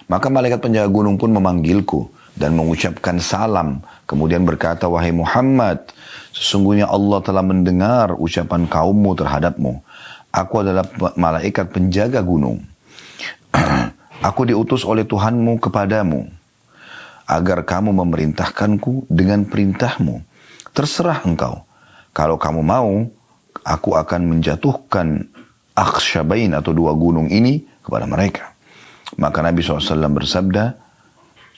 Maka malaikat penjaga gunung pun memanggilku dan mengucapkan salam. Kemudian berkata, wahai Muhammad, sesungguhnya Allah telah mendengar ucapan kaummu terhadapmu. Aku adalah malaikat penjaga gunung. Aku diutus oleh Tuhanmu kepadamu agar kamu memerintahkanku dengan perintahmu. Terserah engkau. Kalau kamu mau, aku akan menjatuhkan Akhsyabain atau dua gunung ini kepada mereka. Maka Nabi SAW bersabda,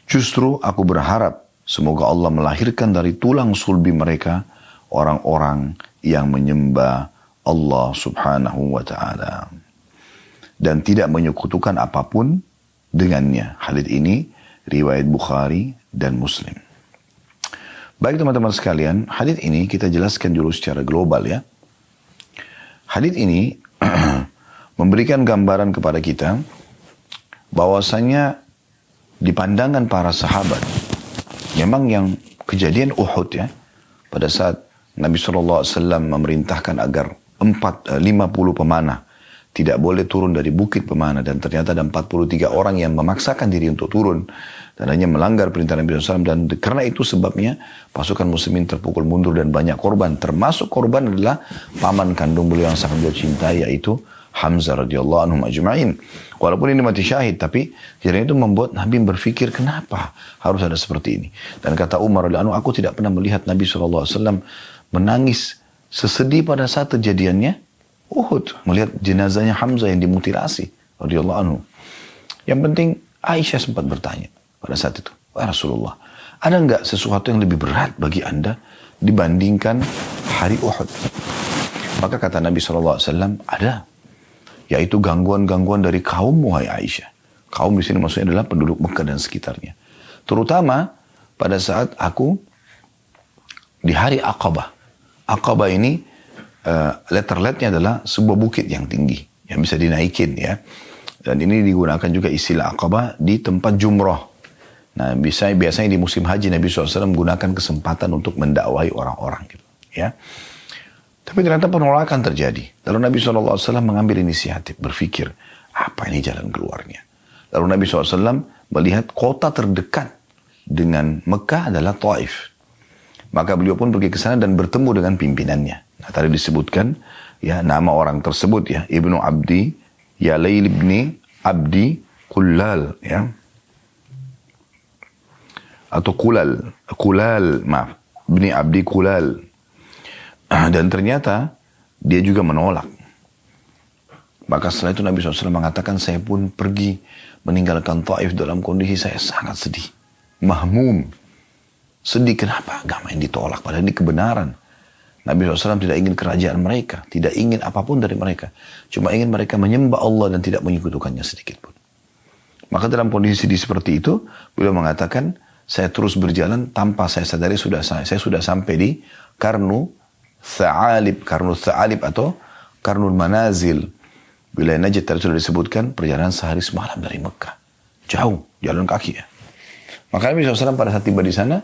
justru aku berharap semoga Allah melahirkan dari tulang sulbi mereka orang-orang yang menyembah Allah Subhanahu wa ta'ala dan tidak menyekutukan apapun dengannya. Hadits ini riwayat Bukhari dan Muslim. Baik teman-teman sekalian, hadits ini kita jelaskan dulu secara global ya. Hadits ini memberikan gambaran kepada kita bahwasanya di pandangan para sahabat, memang yang kejadian Uhud ya, pada saat Nabi SAW memerintahkan agar 50 pemanah tidak boleh turun dari bukit pemanah, dan ternyata ada 43 orang yang memaksakan diri untuk turun dan hanya melanggar perintah Nabi SAW, dan karena itu sebabnya pasukan muslimin terpukul mundur dan banyak korban, termasuk korban adalah paman kandung beliau yang sangat beliau cintai, yaitu Hamzah radhiyallahu anhum ajma'in. Walaupun ini mati syahid, tapi kejadian itu membuat Nabi berpikir kenapa harus ada seperti ini. Dan kata Umar radhiyallahu anhu, aku tidak pernah melihat Nabi SAW menangis sesedih pada saat kejadiannya Uhud, melihat jenazahnya Hamzah yang dimutilasi radhiyallahu anhu. Yang penting Aisyah sempat bertanya pada saat itu, wahai Rasulullah, ada enggak sesuatu yang lebih berat bagi anda dibandingkan hari Uhud? Maka kata Nabi SAW, ada, yaitu gangguan-gangguan dari kaum wahai Aisyah. Kaum di sini maksudnya adalah penduduk Mekah dan sekitarnya. Terutama pada saat aku di hari Aqabah. Aqabah ini letter-letternya adalah sebuah bukit yang tinggi yang bisa dinaikin ya. Dan ini digunakan juga istilah Aqabah di tempat jumrah. Nah, biasanya di musim haji Nabi SAW menggunakan kesempatan untuk mendakwai orang-orang gitu ya. Tapi ternyata penolakan terjadi. Lalu Nabi SAW mengambil inisiatif, berpikir, apa ini jalan keluarnya? Lalu Nabi SAW melihat kota terdekat dengan Mekah adalah Taif. Maka beliau pun pergi ke sana dan bertemu dengan pimpinannya. Nah, tadi disebutkan ya nama orang tersebut ya, Ibnu Abdi, ya Lail ibni Abdi Kulal ya. Atau Kulal, maaf, Ibni Abdi Kulal. Dan ternyata dia juga menolak. Maka setelah itu Nabi SAW mengatakan, saya pun pergi meninggalkan Taif dalam kondisi saya sangat sedih. Mahmum. Sedih, kenapa agama yang ditolak? Padahal ini kebenaran. Nabi SAW tidak ingin kerajaan mereka. Tidak ingin apapun dari mereka. Cuma ingin mereka menyembah Allah dan tidak menyekutukannya sedikit pun. Maka dalam kondisi seperti itu, beliau mengatakan, saya terus berjalan tanpa saya sadari saya sudah sampai di Karnu Tha'alib atau Karnul Manazil. Wilayah Najd tadi sudah disebutkan perjalanan sehari semalam dari Mekah. Jauh, jalan kaki ya. Maka Nabi SAW pada saat tiba di sana,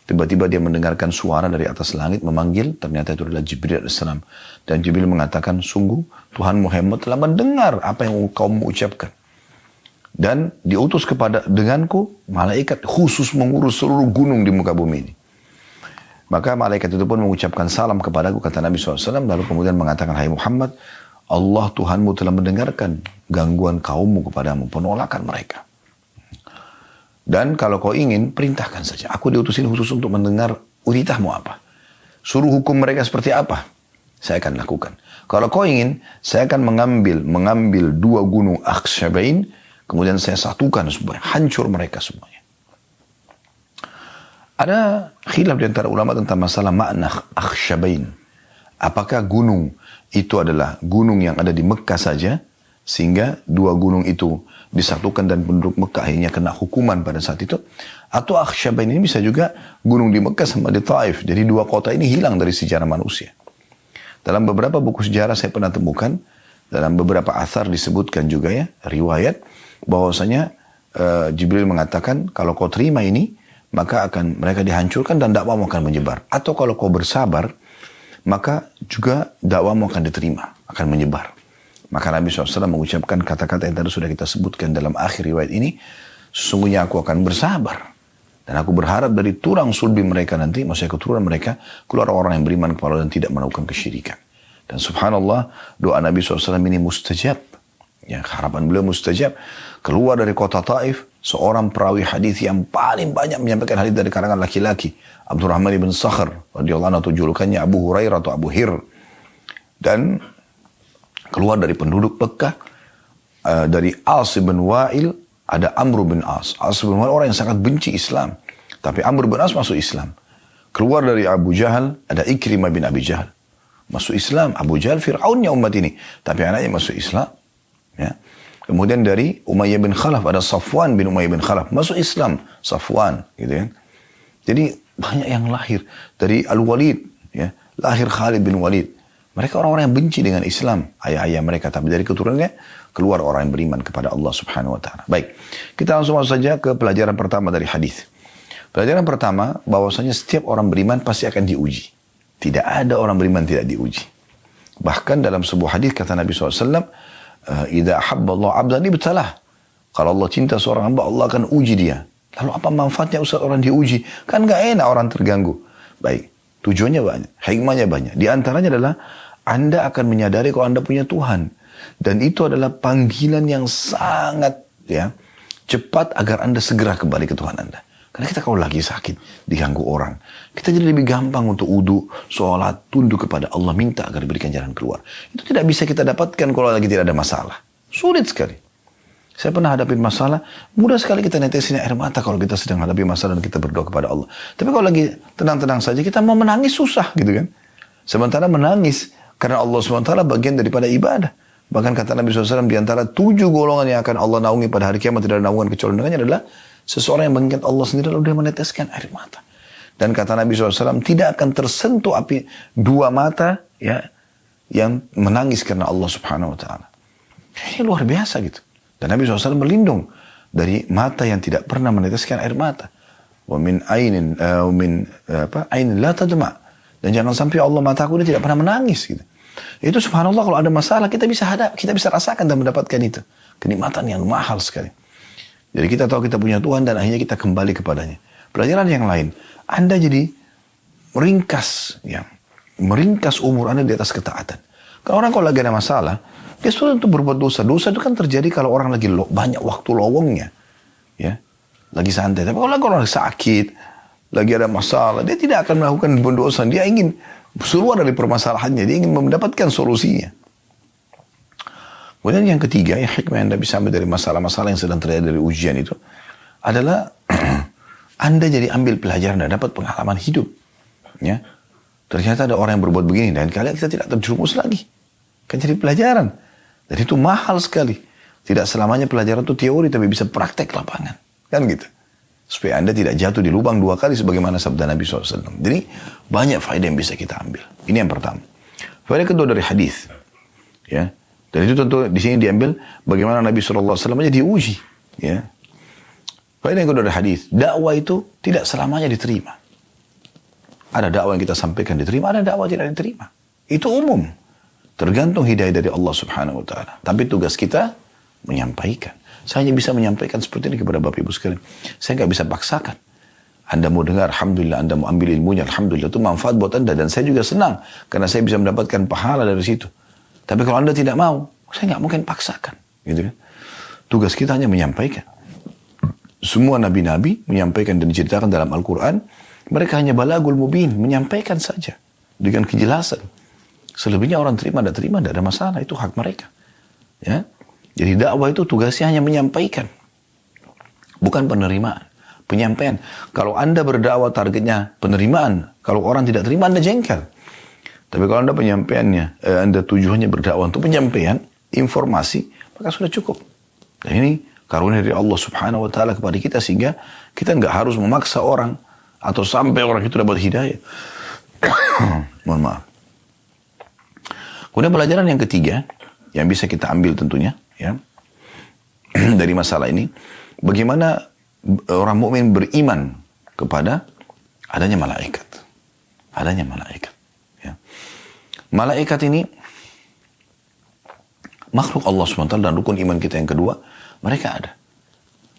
tiba-tiba dia mendengarkan suara dari atas langit memanggil, ternyata itu adalah Jibril AS. Dan Jibril mengatakan, sungguh Tuhan Muhammad telah mendengar apa yang kau mengucapkan. Dan diutus denganku malaikat khusus mengurus seluruh gunung di muka bumi ini. Maka malaikat itu pun mengucapkan salam kepadaku, kata Nabi SAW, lalu kemudian mengatakan, hai Muhammad, Allah Tuhanmu telah mendengarkan gangguan kaummu kepadamu, penolakan mereka. Dan kalau kau ingin, perintahkan saja. Aku diutusin khusus untuk mendengar uritahmu apa. Suruh hukum mereka seperti apa, saya akan lakukan. Kalau kau ingin, saya akan mengambil 2 gunung Akhsyabain, kemudian saya satukan supaya hancur mereka semuanya. Ada khilaf di antara ulama tentang masalah makna Akhsyabain. Apakah gunung itu adalah gunung yang ada di Mekah saja, sehingga 2 gunung itu disatukan dan penduduk Mekah akhirnya kena hukuman pada saat itu? Atau Akhsyabain ini bisa juga gunung di Mekah sama di Taif. Jadi 2 kota ini hilang dari sejarah manusia. Dalam beberapa buku sejarah saya pernah temukan, dalam beberapa athar disebutkan juga ya, riwayat, bahwasanya Jibril mengatakan, kalau kau terima ini, maka akan mereka dihancurkan dan dakwamu akan menyebar. Atau kalau kau bersabar, maka juga dakwamu akan diterima, akan menyebar. Maka Nabi SAW mengucapkan kata-kata yang tadi sudah kita sebutkan dalam akhir riwayat ini, sesungguhnya aku akan bersabar. Dan aku berharap dari tulang sulbi mereka nanti, maksudnya keturunan mereka, keluar orang yang beriman kepada Allah dan tidak melakukan kesyirikan. Dan subhanallah, doa Nabi SAW ini mustajab. Ya, harapan beliau mustajab. Keluar dari kota Taif, seorang perawi hadis yang paling banyak menyampaikan hadis dari kalangan laki-laki, Abdurrahman ibn Sakhr radhiyallahu anhu, atau julukannya Abu Hurairah atau Abu Hir. Dan keluar dari penduduk Mekah, dari As bin Wa'il, ada Amr bin As. As bin Wa'il orang yang sangat benci Islam, tapi Amr bin As masuk Islam. Keluar dari Abu Jahal, ada Ikrimah bin Abi Jahal, masuk Islam. Abu Jahal Fir'aunnya umat ini, tapi anaknya masuk Islam. Ya. Kemudian dari Umayyah bin Khalaf ada Safwan bin Umayyah bin Khalaf, masuk Islam. Safwan, gitu kan. Jadi banyak yang lahir dari Al-Walid, ya, lahir Khalid bin Walid. Mereka orang-orang yang benci dengan Islam, ayah-ayah mereka, tapi dari keturunannya keluar orang yang beriman kepada Allah Subhanahu wa taala. Baik, kita langsung masuk saja ke pelajaran pertama dari hadis. Pelajaran pertama, bahwasanya setiap orang beriman pasti akan diuji. Tidak ada orang beriman tidak diuji. Bahkan dalam sebuah hadis kata Nabi SAW, idza ahabba Allah 'abdan ibtalah. Kalau Allah cinta seorang hamba, Allah akan uji dia. Lalu apa manfaatnya Ustaz orang diuji? Kan gak enak orang terganggu. Baik, tujuannya banyak, hikmahnya banyak. Di antaranya adalah Anda akan menyadari kalau Anda punya Tuhan. Dan itu adalah panggilan yang sangat cepat agar Anda segera kembali ke Tuhan Anda. Karena kita kalau lagi sakit, diganggu orang, kita jadi lebih gampang untuk wudu, sholat, tunduk kepada Allah, minta agar diberikan jalan keluar. Itu tidak bisa kita dapatkan kalau lagi tidak ada masalah. Sulit sekali. Saya pernah hadapin masalah, mudah sekali kita netesin air mata kalau kita sedang hadapi masalah dan kita berdoa kepada Allah. Tapi kalau lagi tenang-tenang saja, kita mau menangis susah gitu kan. Sementara menangis, karena Allah SWT bagian daripada ibadah. Bahkan kata Nabi SAW, di antara 7 golongan yang akan Allah naungi pada hari kiamat, tidak ada naungan kecuali dengannya adalah seseorang yang mengingat Allah sendiri lalu dia meneteskan air mata. Dan kata Nabi SAW, tidak akan tersentuh api 2 mata yang menangis karena Allah Subhanahu Wa Taala. Ini luar biasa gitu. Dan Nabi SAW berlindung dari mata yang tidak pernah meneteskan air mata. Wa min ainin la tadma. Dan jangan sampai Allah mataku ini tidak pernah menangis gitu. Itu subhanallah, kalau ada masalah kita bisa rasakan dan mendapatkan itu. Kenikmatan yang mahal sekali. Jadi kita tahu kita punya Tuhan dan akhirnya kita kembali kepadanya. Pelajaran yang lain, Anda jadi meringkas umur Anda di atas ketaatan. Kalau orang kalau lagi ada masalah, dia sulit untuk berbuat dosa. Dosa itu kan terjadi kalau orang lagi banyak waktu lowongnya. Ya, lagi santai. Tapi kalau orang sakit, lagi ada masalah, dia tidak akan melakukan dosa. Dia ingin keluar dari permasalahannya. Dia ingin mendapatkan solusinya. Kemudian yang ketiga, yang hikmah yang Anda bisa ambil dari masalah-masalah yang sedang terjadi dari ujian itu adalah Anda jadi ambil pelajaran dan dapat pengalaman hidup. Ya, ternyata ada orang yang berbuat begini dan kalian kita tidak terjerumus lagi. Kan jadi pelajaran. Dan itu mahal sekali. Tidak selamanya pelajaran itu teori tapi bisa praktek lapangan. Kan gitu. Supaya Anda tidak jatuh di lubang 2 kali sebagaimana sabda Nabi SAW. Jadi banyak faedah yang bisa kita ambil. Ini yang pertama. Faedah kedua dari hadis. Ya. Dan itu tentu di sini diambil bagaimana Nabi SAW aja diuji. Ya. Faedah yang kedua dari hadis, dakwah itu tidak selamanya diterima. Ada dakwah yang kita sampaikan diterima, ada dakwah tidak diterima. Itu umum. Tergantung hidayah dari Allah Subhanahu wa taala. Tapi tugas kita menyampaikan. Saya hanya bisa menyampaikan seperti ini kepada Bapak Ibu sekalian. Saya nggak bisa paksakan. Anda mau dengar, alhamdulillah. Anda mau ambil ilmunya, alhamdulillah. Itu manfaat buat Anda dan saya juga senang karena saya bisa mendapatkan pahala dari situ. Tapi kalau Anda tidak mau, saya nggak mungkin paksakan. Gitu kan? Tugas kita hanya menyampaikan. Semua nabi-nabi menyampaikan dan diceritakan dalam Al-Quran. Mereka hanya balagul mubin, menyampaikan saja. Dengan kejelasan. Selebihnya orang terima, tidak ada masalah. Itu hak mereka. Ya. Jadi dakwah itu tugasnya hanya menyampaikan. Bukan penerimaan. Penyampaian. Kalau Anda berdakwah targetnya penerimaan. Kalau orang tidak terima, Anda jengkel. Tapi kalau Anda penyampaiannya, Anda tujuannya berdakwah untuk penyampaian, informasi, maka sudah cukup. Dan ini karunia dari Allah Subhanahu wa taala kepada kita sehingga kita nggak harus memaksa orang atau sampai orang itu dapat hidayah. Mohon maaf. Kemudian pelajaran yang ketiga yang bisa kita ambil tentunya ya dari masalah ini, bagaimana orang mukmin beriman kepada adanya malaikat. Adanya malaikat. Ya. Malaikat ini makhluk Allah SWT dan rukun iman kita yang kedua, mereka ada.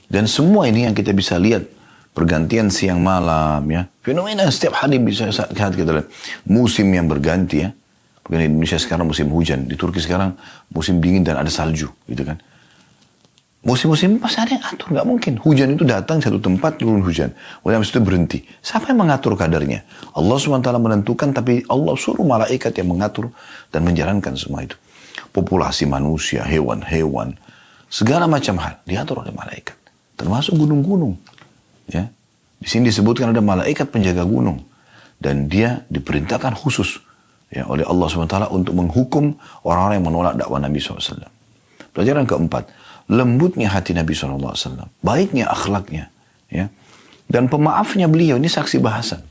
Dan semua ini yang kita bisa lihat, pergantian siang malam, ya, fenomena setiap hari bisa lihat kita lihat. Musim yang berganti ya. Di Indonesia sekarang musim hujan, di Turki sekarang musim dingin dan ada salju, gitu kan. Musim-musim pasti ada yang atur, nggak mungkin. Hujan itu datang satu tempat turun hujan, kemudian itu berhenti. Siapa yang mengatur kadarnya? Allah SWT menentukan, tapi Allah suruh malaikat yang mengatur dan menjalankan semua itu. Populasi manusia, hewan-hewan, segala macam hal diatur oleh malaikat, termasuk gunung-gunung. Ya, di sini disebutkan ada malaikat penjaga gunung dan dia diperintahkan khusus ya oleh Allah SWT untuk menghukum orang-orang yang menolak dakwah Nabi SAW. Pelajaran keempat, lembutnya hati Nabi SAW, baiknya akhlaknya, ya, dan pemaafnya beliau. Ini saksi bahasan.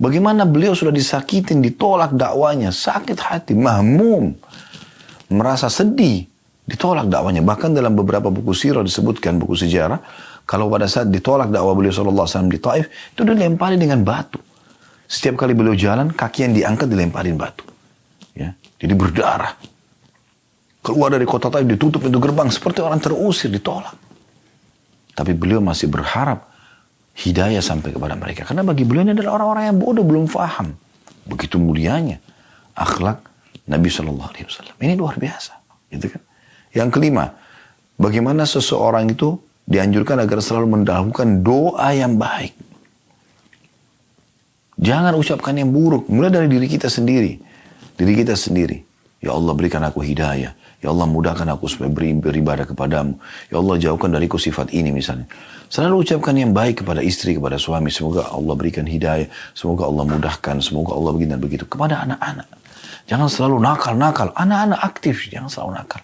Bagaimana beliau sudah disakitin, ditolak dakwanya, sakit hati, mahmum, merasa sedih, ditolak dakwanya. Bahkan dalam beberapa buku sirah disebutkan, buku sejarah, kalau pada saat ditolak dakwah beliau SAW di Taif, itu dilempari dengan batu. Setiap kali beliau jalan, kaki yang diangkat dilemparin batu. Ya, jadi berdarah. Keluar dari kota Taif, ditutup pintu gerbang, seperti orang terusir, ditolak. Tapi beliau masih berharap hidayah sampai kepada mereka. Karena bagi beliau ini adalah orang-orang yang bodoh, belum faham. Begitu mulianya akhlak Nabi SAW. Ini luar biasa. Gitu kan? Yang kelima, bagaimana seseorang itu dianjurkan agar selalu mendahulukan doa yang baik. Jangan ucapkan yang buruk. Mulai dari diri kita sendiri. Diri kita sendiri. Ya Allah berikan aku hidayah. Ya Allah mudahkan aku supaya beribadah kepadamu. Ya Allah jauhkan dariku sifat ini misalnya. Selalu ucapkan yang baik kepada istri, kepada suami. Semoga Allah berikan hidayah. Semoga Allah mudahkan. Semoga Allah begini dan begitu. Kepada anak-anak. Jangan selalu nakal-nakal. Anak-anak aktif. Jangan selalu nakal.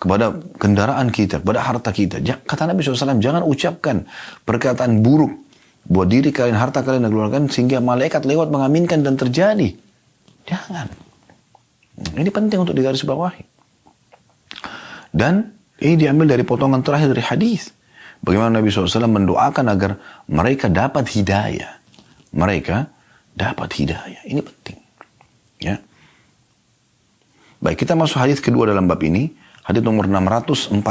Kepada kendaraan kita. Kepada harta kita. Kata Nabi SAW, jangan ucapkan perkataan buruk buat diri kalian, harta kalian dan keluarga kalian, sehingga malaikat lewat mengaminkan dan terjadi. Jangan. Ini penting untuk digarisbawahi. Dan ini diambil dari potongan terakhir dari hadis. Bagaimana Nabi SAW mendoakan agar mereka dapat hidayah. Mereka dapat hidayah. Ini penting. Ya. Baik, kita masuk hadis kedua dalam bab ini. Hadis nomor 649.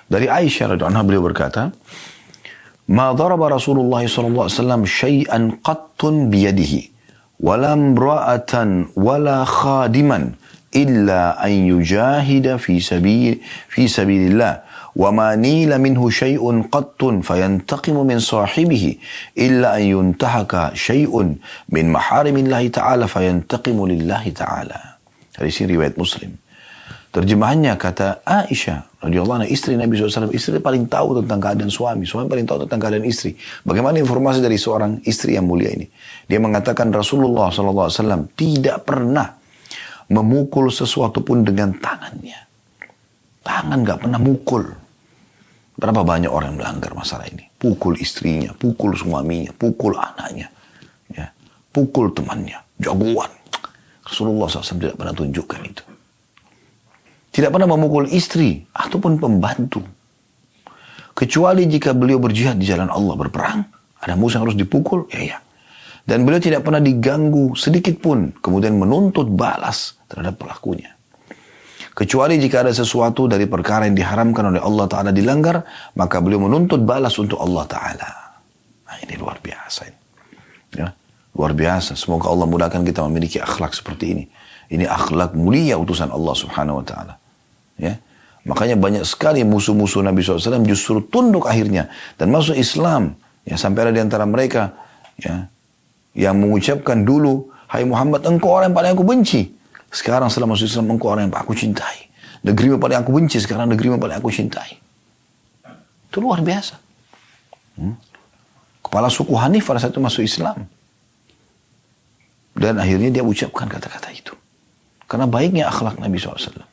Dari Aisyah radhiyallahu anha, beliau berkata, "Ma daraba Rasulullah sallallahu alaihi wasallam syai'an qattun biyadihi wala imra'atan wala khadiman illa an yujahida fi sabilillah wa ma nila minhu syai'un qattun fayantaqimu min sahibihi illa an yuntahaka syai'un min maharimillahi ta'ala fayantaqimu lillahi ta'ala. Hadis ini riwayat Muslim. Terjemahannya kata Aisyah radhiyallahu anha, istri Nabi SAW, istri paling tahu tentang keadaan suami, suami paling tahu tentang keadaan istri. Bagaimana informasi dari seorang istri yang mulia ini? Dia mengatakan Rasulullah SAW tidak pernah memukul sesuatu pun dengan tangannya. Tangan gak pernah mukul. Berapa banyak orang yang melanggar masalah ini? Pukul istrinya, pukul suaminya, pukul anaknya, ya, pukul temannya, jagoan. Rasulullah SAW tidak pernah tunjukkan itu. Tidak pernah memukul istri ataupun pembantu. Kecuali jika beliau berjihad di jalan Allah, berperang. Ada musuh yang harus dipukul, ya. Dan beliau tidak pernah diganggu sedikit pun. Kemudian menuntut balas terhadap pelakunya. Kecuali jika ada sesuatu dari perkara yang diharamkan oleh Allah Ta'ala dilanggar, maka beliau menuntut balas untuk Allah Ta'ala. Nah, ini luar biasa. Ya, luar biasa. Semoga Allah mudahkan kita memiliki akhlak seperti ini. Ini akhlak mulia utusan Allah Subhanahu Wa Ta'ala. Ya, makanya banyak sekali musuh-musuh Nabi SAW justru tunduk akhirnya dan masuk Islam. Ya, sampai ada di antara mereka, ya, yang mengucapkan dulu, hai Muhammad, engkau orang yang paling aku benci. Sekarang setelah masuk Islam, engkau orang yang aku cintai. Negeri yang paling aku benci, sekarang negeri yang paling aku cintai. Itu luar biasa. Kepala suku Hanif pada saat itu masuk Islam. Dan akhirnya dia ucapkan kata-kata itu. Karena baiknya akhlak Nabi SAW.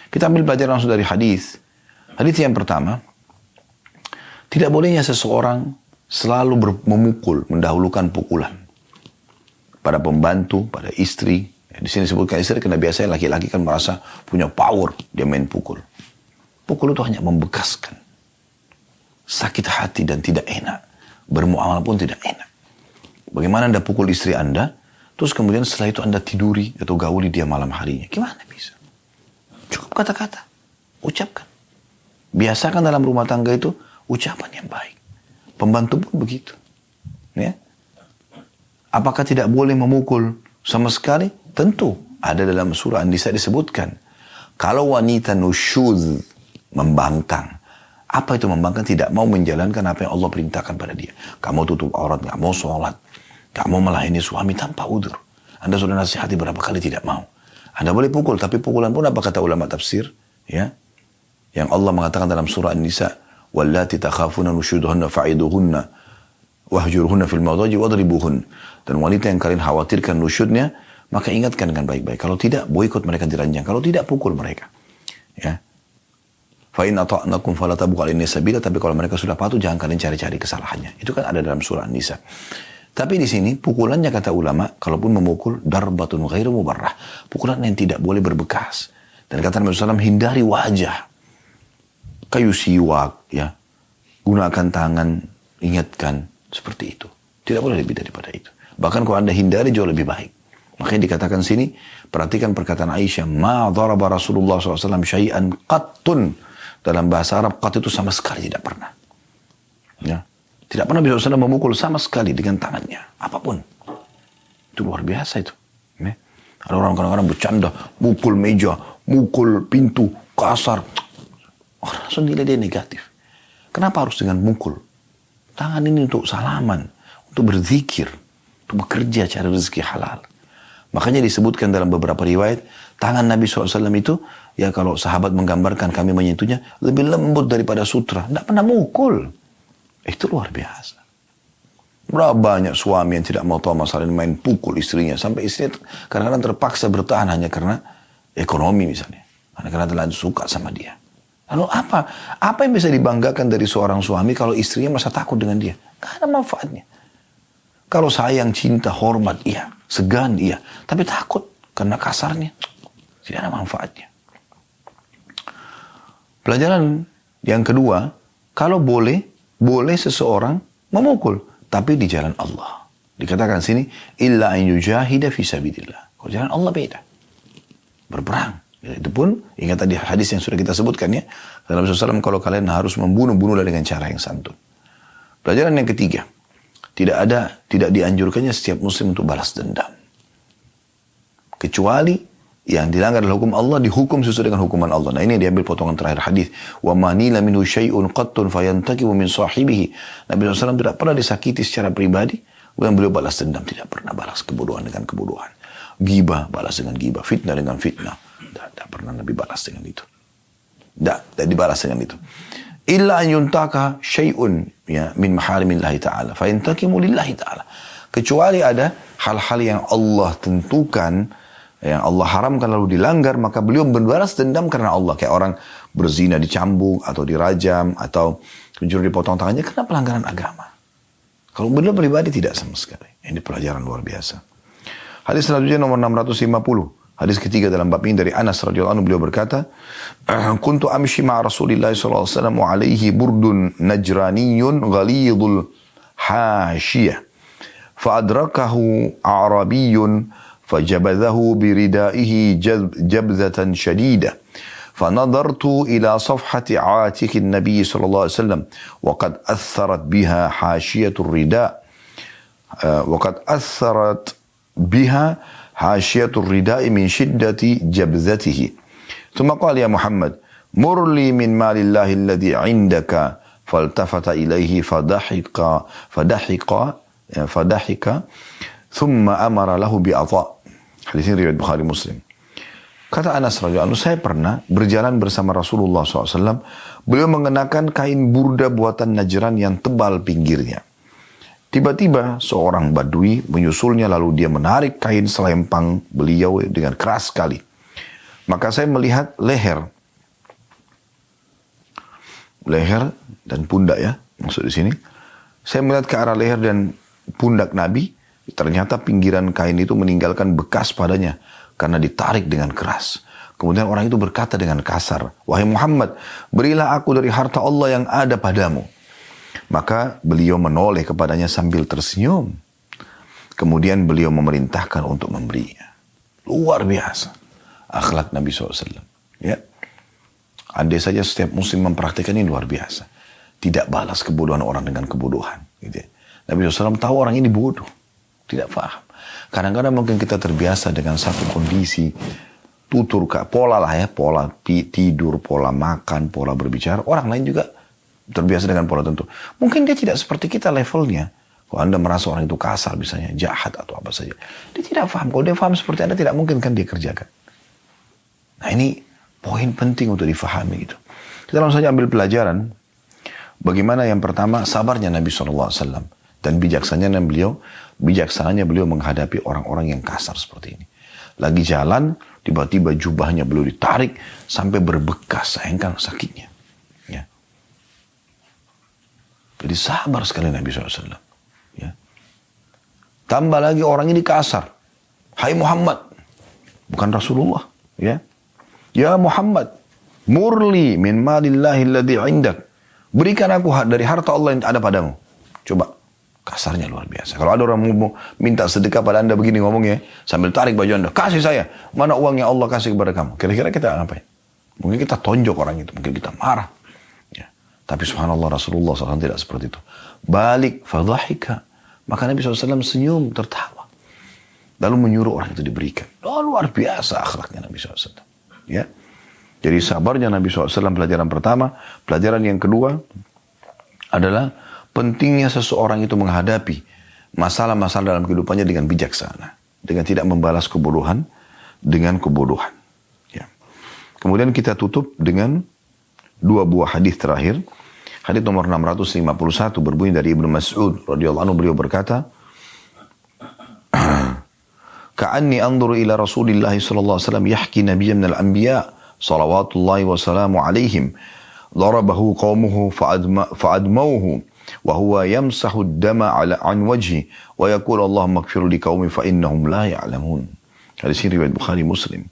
Kita ambil pelajaran langsung dari hadis. Hadis yang pertama, tidak bolehnya seseorang selalu memukul, mendahulukan pukulan pada pembantu, pada istri. Di sini disebutkan istri karena biasanya laki-laki kan merasa punya power, dia main pukul. Pukul itu hanya membekaskan, sakit hati dan tidak enak, bermuamalah pun tidak enak. Bagaimana Anda pukul istri Anda, terus kemudian setelah itu Anda tiduri atau gauli dia malam harinya, gimana bisa? Cukup kata-kata, ucapkan. Biasakan dalam rumah tangga itu ucapan yang baik. Pembantu pun begitu. Ya. Apakah tidak boleh memukul sama sekali? Tentu. Ada dalam surah An-Nisa disebutkan. Kalau wanita nusyuz, membangkang. Apa itu membangkang? Tidak mau menjalankan apa yang Allah perintahkan pada dia. Kamu tutup aurat, gak mau sholat. Gak mau melayani suami tanpa udzur. Anda sudah nasihati berapa kali tidak mau. Anda boleh pukul, tapi pukulan pun apa kata ulama tafsir? Ya, yang Allah mengatakan dalam surah An-Nisa, wallati takhafuna nusyuduhunna fa'iduhunna wahjuruhunna fil madaji wadribuhun. Dan wanita yang kalian khawatirkan nusyudnya, maka ingatkan dengan baik-baik. Kalau tidak, boikot mereka di ranjang. Kalau tidak, pukul mereka. Ya. Fa in ata'nakum fala tabghu 'alaihinna sabila. Tapi kalau mereka sudah patuh, jangan kalian cari-cari kesalahannya. Itu kan ada dalam surah An-Nisa. Tapi di sini pukulannya kata ulama, kalaupun memukul darbatun ghairu mubarrah, pukulan yang tidak boleh berbekas. Dan kata Nabi SAW, hindari wajah, kayu siwak, ya, gunakan tangan, ingatkan seperti itu. Tidak boleh lebih daripada itu. Bahkan kalau Anda hindari jauh lebih baik. Makanya dikatakan sini, perhatikan perkataan Aisyah, ma daraba Rasulullah SAW syai'an qattun. Dalam bahasa Arab, qat itu sama sekali tidak pernah. Ya. Tidak pernah Nabi SAW memukul sama sekali dengan tangannya. Apapun. Itu luar biasa itu. Ya. Ada orang kadang-kadang bercanda. Mukul meja. Mukul pintu. Kasar. Orang langsung nilai dia negatif. Kenapa harus dengan mukul? Tangan ini untuk salaman. Untuk berzikir. Untuk bekerja cari rezeki halal. Makanya disebutkan dalam beberapa riwayat. Tangan Nabi SAW itu. Ya kalau sahabat menggambarkan kami menyentuhnya. Lebih lembut daripada sutra. Tidak pernah mukul. Itu luar biasa. Berapa banyak suami yang tidak mau tahu masalah ini, main pukul istrinya. Sampai istrinya kadang-kadang terpaksa bertahan hanya karena ekonomi misalnya. Karena terlalu suka sama dia. Lalu apa? Apa yang bisa dibanggakan dari seorang suami kalau istrinya merasa takut dengan dia? Gak ada manfaatnya. Kalau sayang, cinta, hormat, iya. Segan, iya. Tapi takut karena kasarnya. Tidak ada manfaatnya. Pelajaran yang kedua, kalau boleh seseorang memukul, tapi di jalan Allah. Dikatakan sini, illa an yujahida fi sabilillah. Kalau jalan Allah beda. Berperang. Itu pun, ingat tadi hadis yang sudah kita sebutkan ya. Dalam Rasulullah SAW, kalau kalian harus membunuh, bunuhlah dengan cara yang santun. Pelajaran yang ketiga, tidak dianjurkannya setiap muslim untuk balas dendam. Kecuali yang dilanggar adalah hukum Allah, dihukum sesuai dengan hukuman Allah. Nah ini diambil potongan terakhir hadis. Wa manila minhu syai'un qattun fayantakimu min sahibihi. Nabi SAW tidak pernah disakiti secara pribadi, kemudian beliau balas dendam. Tidak pernah balas kebodohan dengan kebodohan. Ghibah balas dengan ghibah, fitnah dengan fitnah. Tidak pernah Nabi balas dengan itu. Tidak dibalas dengan itu. Illa an yuntaka syai'un ya min maharimillahi ta'ala fayantakimu lillahi ta'ala. Kecuali ada hal-hal yang Allah tentukan, yang Allah haramkan lalu dilanggar, maka beliau membalas dendam karena Allah. Kayak orang berzina dicambuk atau dirajam atau pencuri dipotong tangannya karena pelanggaran agama. Kalau beliau pribadi tidak sama sekali. Ini pelajaran luar biasa. Hadis selanjutnya nomor 650. Hadis ketiga dalam bab ini dari Anas radhiyallahu anhu, beliau berkata, "Kuntu amshi ma'a Rasulillah sallallahu alaihi wasallam wa alaihi burdun najraniyun ghalidul hashiyah. Fa adrakahu a'rabiyyun فجبذه بردائه جبذة شديدة فنظرت إلى صفحة عاتق النبي صلى الله عليه وسلم وقد أثرت بها حاشية الرداء من شدة جبذته ثم قال يا محمد مر لي من مال الله الذي عندك فالتفت إليه فضحك ثم أمر له بعطاء. Hadis ini riwayat Bukhari Muslim. Kata Anas radhiyallahu anhu, saya pernah berjalan bersama Rasulullah SAW. Beliau mengenakan kain burda buatan Najran yang tebal pinggirnya. Tiba-tiba seorang badui menyusulnya, lalu dia menarik kain selempang beliau dengan keras sekali. Maka saya melihat leher dan pundak ya, maksud di sini. Saya melihat ke arah leher dan pundak Nabi. Ternyata pinggiran kain itu meninggalkan bekas padanya karena ditarik dengan keras. Kemudian orang itu berkata dengan kasar, "Wahai Muhammad, berilah aku dari harta Allah yang ada padamu." Maka beliau menoleh kepadanya sambil tersenyum. Kemudian beliau memerintahkan untuk memberinya. Luar biasa akhlak Nabi SAW. Ya. Andai saja setiap muslim mempraktikkan ini, luar biasa. Tidak balas kebodohan orang dengan kebodohan. Gitu ya. Nabi SAW tahu orang ini bodoh. Tidak paham. Kadang-kadang mungkin kita terbiasa dengan satu kondisi, pola lah ya, pola tidur, pola makan, pola berbicara. Orang lain juga terbiasa dengan pola tentu. Mungkin dia tidak seperti kita levelnya. Kalau Anda merasa orang itu kasar misalnya, jahat atau apa saja. Dia tidak paham. Kalau dia paham seperti Anda, tidak mungkin kan dia kerjakan. Nah ini poin penting untuk difahami gitu. Kita langsung saja ambil pelajaran. Bagaimana yang pertama, sabarnya Nabi SAW. Dan bijaksananya beliau menghadapi orang-orang yang kasar seperti ini. Lagi jalan, tiba-tiba jubahnya beliau ditarik sampai berbekas, sayangkan sakitnya. Ya. Jadi sabar sekali Nabi SAW. Ya. Tambah lagi orang ini kasar. Hai Muhammad, bukan Rasulullah. Ya, ya Muhammad, murli min malillahi alladhi indak. Berikan aku dari harta Allah yang ada padamu. Coba. Kasarnya luar biasa. Kalau ada orang mau minta sedekah pada Anda begini ngomongnya, sambil tarik baju Anda, kasih saya. Mana uang yang Allah kasih kepada kamu? Kira-kira kita ngapain? Mungkin kita tonjok orang itu, mungkin kita marah. Ya. Tapi subhanallah Rasulullah SAW tidak seperti itu. Balik, fadhahika. Maka Nabi SAW senyum, tertawa. Lalu menyuruh orang itu diberikan. Oh, luar biasa akhlaknya Nabi SAW. Ya. Jadi sabarnya Nabi SAW pelajaran pertama. Pelajaran yang kedua adalah pentingnya seseorang itu menghadapi masalah-masalah dalam kehidupannya dengan bijaksana. Dengan tidak membalas kebodohan dengan kebodohan. Ya. Kemudian kita tutup dengan dua buah hadis terakhir. Hadis nomor 651 berbunyi dari Ibnu Mas'ud radhiyallahu anhu, beliau berkata, "Ka'anni anzuru ila Rasulillah sallallahu alaihi wasallam yahki nabiyyan minal anbiya salawatullahi wa salamu alaihim. Darabahu qaumuhu fa'admauhu. وهو يمسح الدم عن وجهه ويقول اللهم اغفر لقومي فإنهم لا يعلمون." Hadis ini riwayat Bukhari Muslim.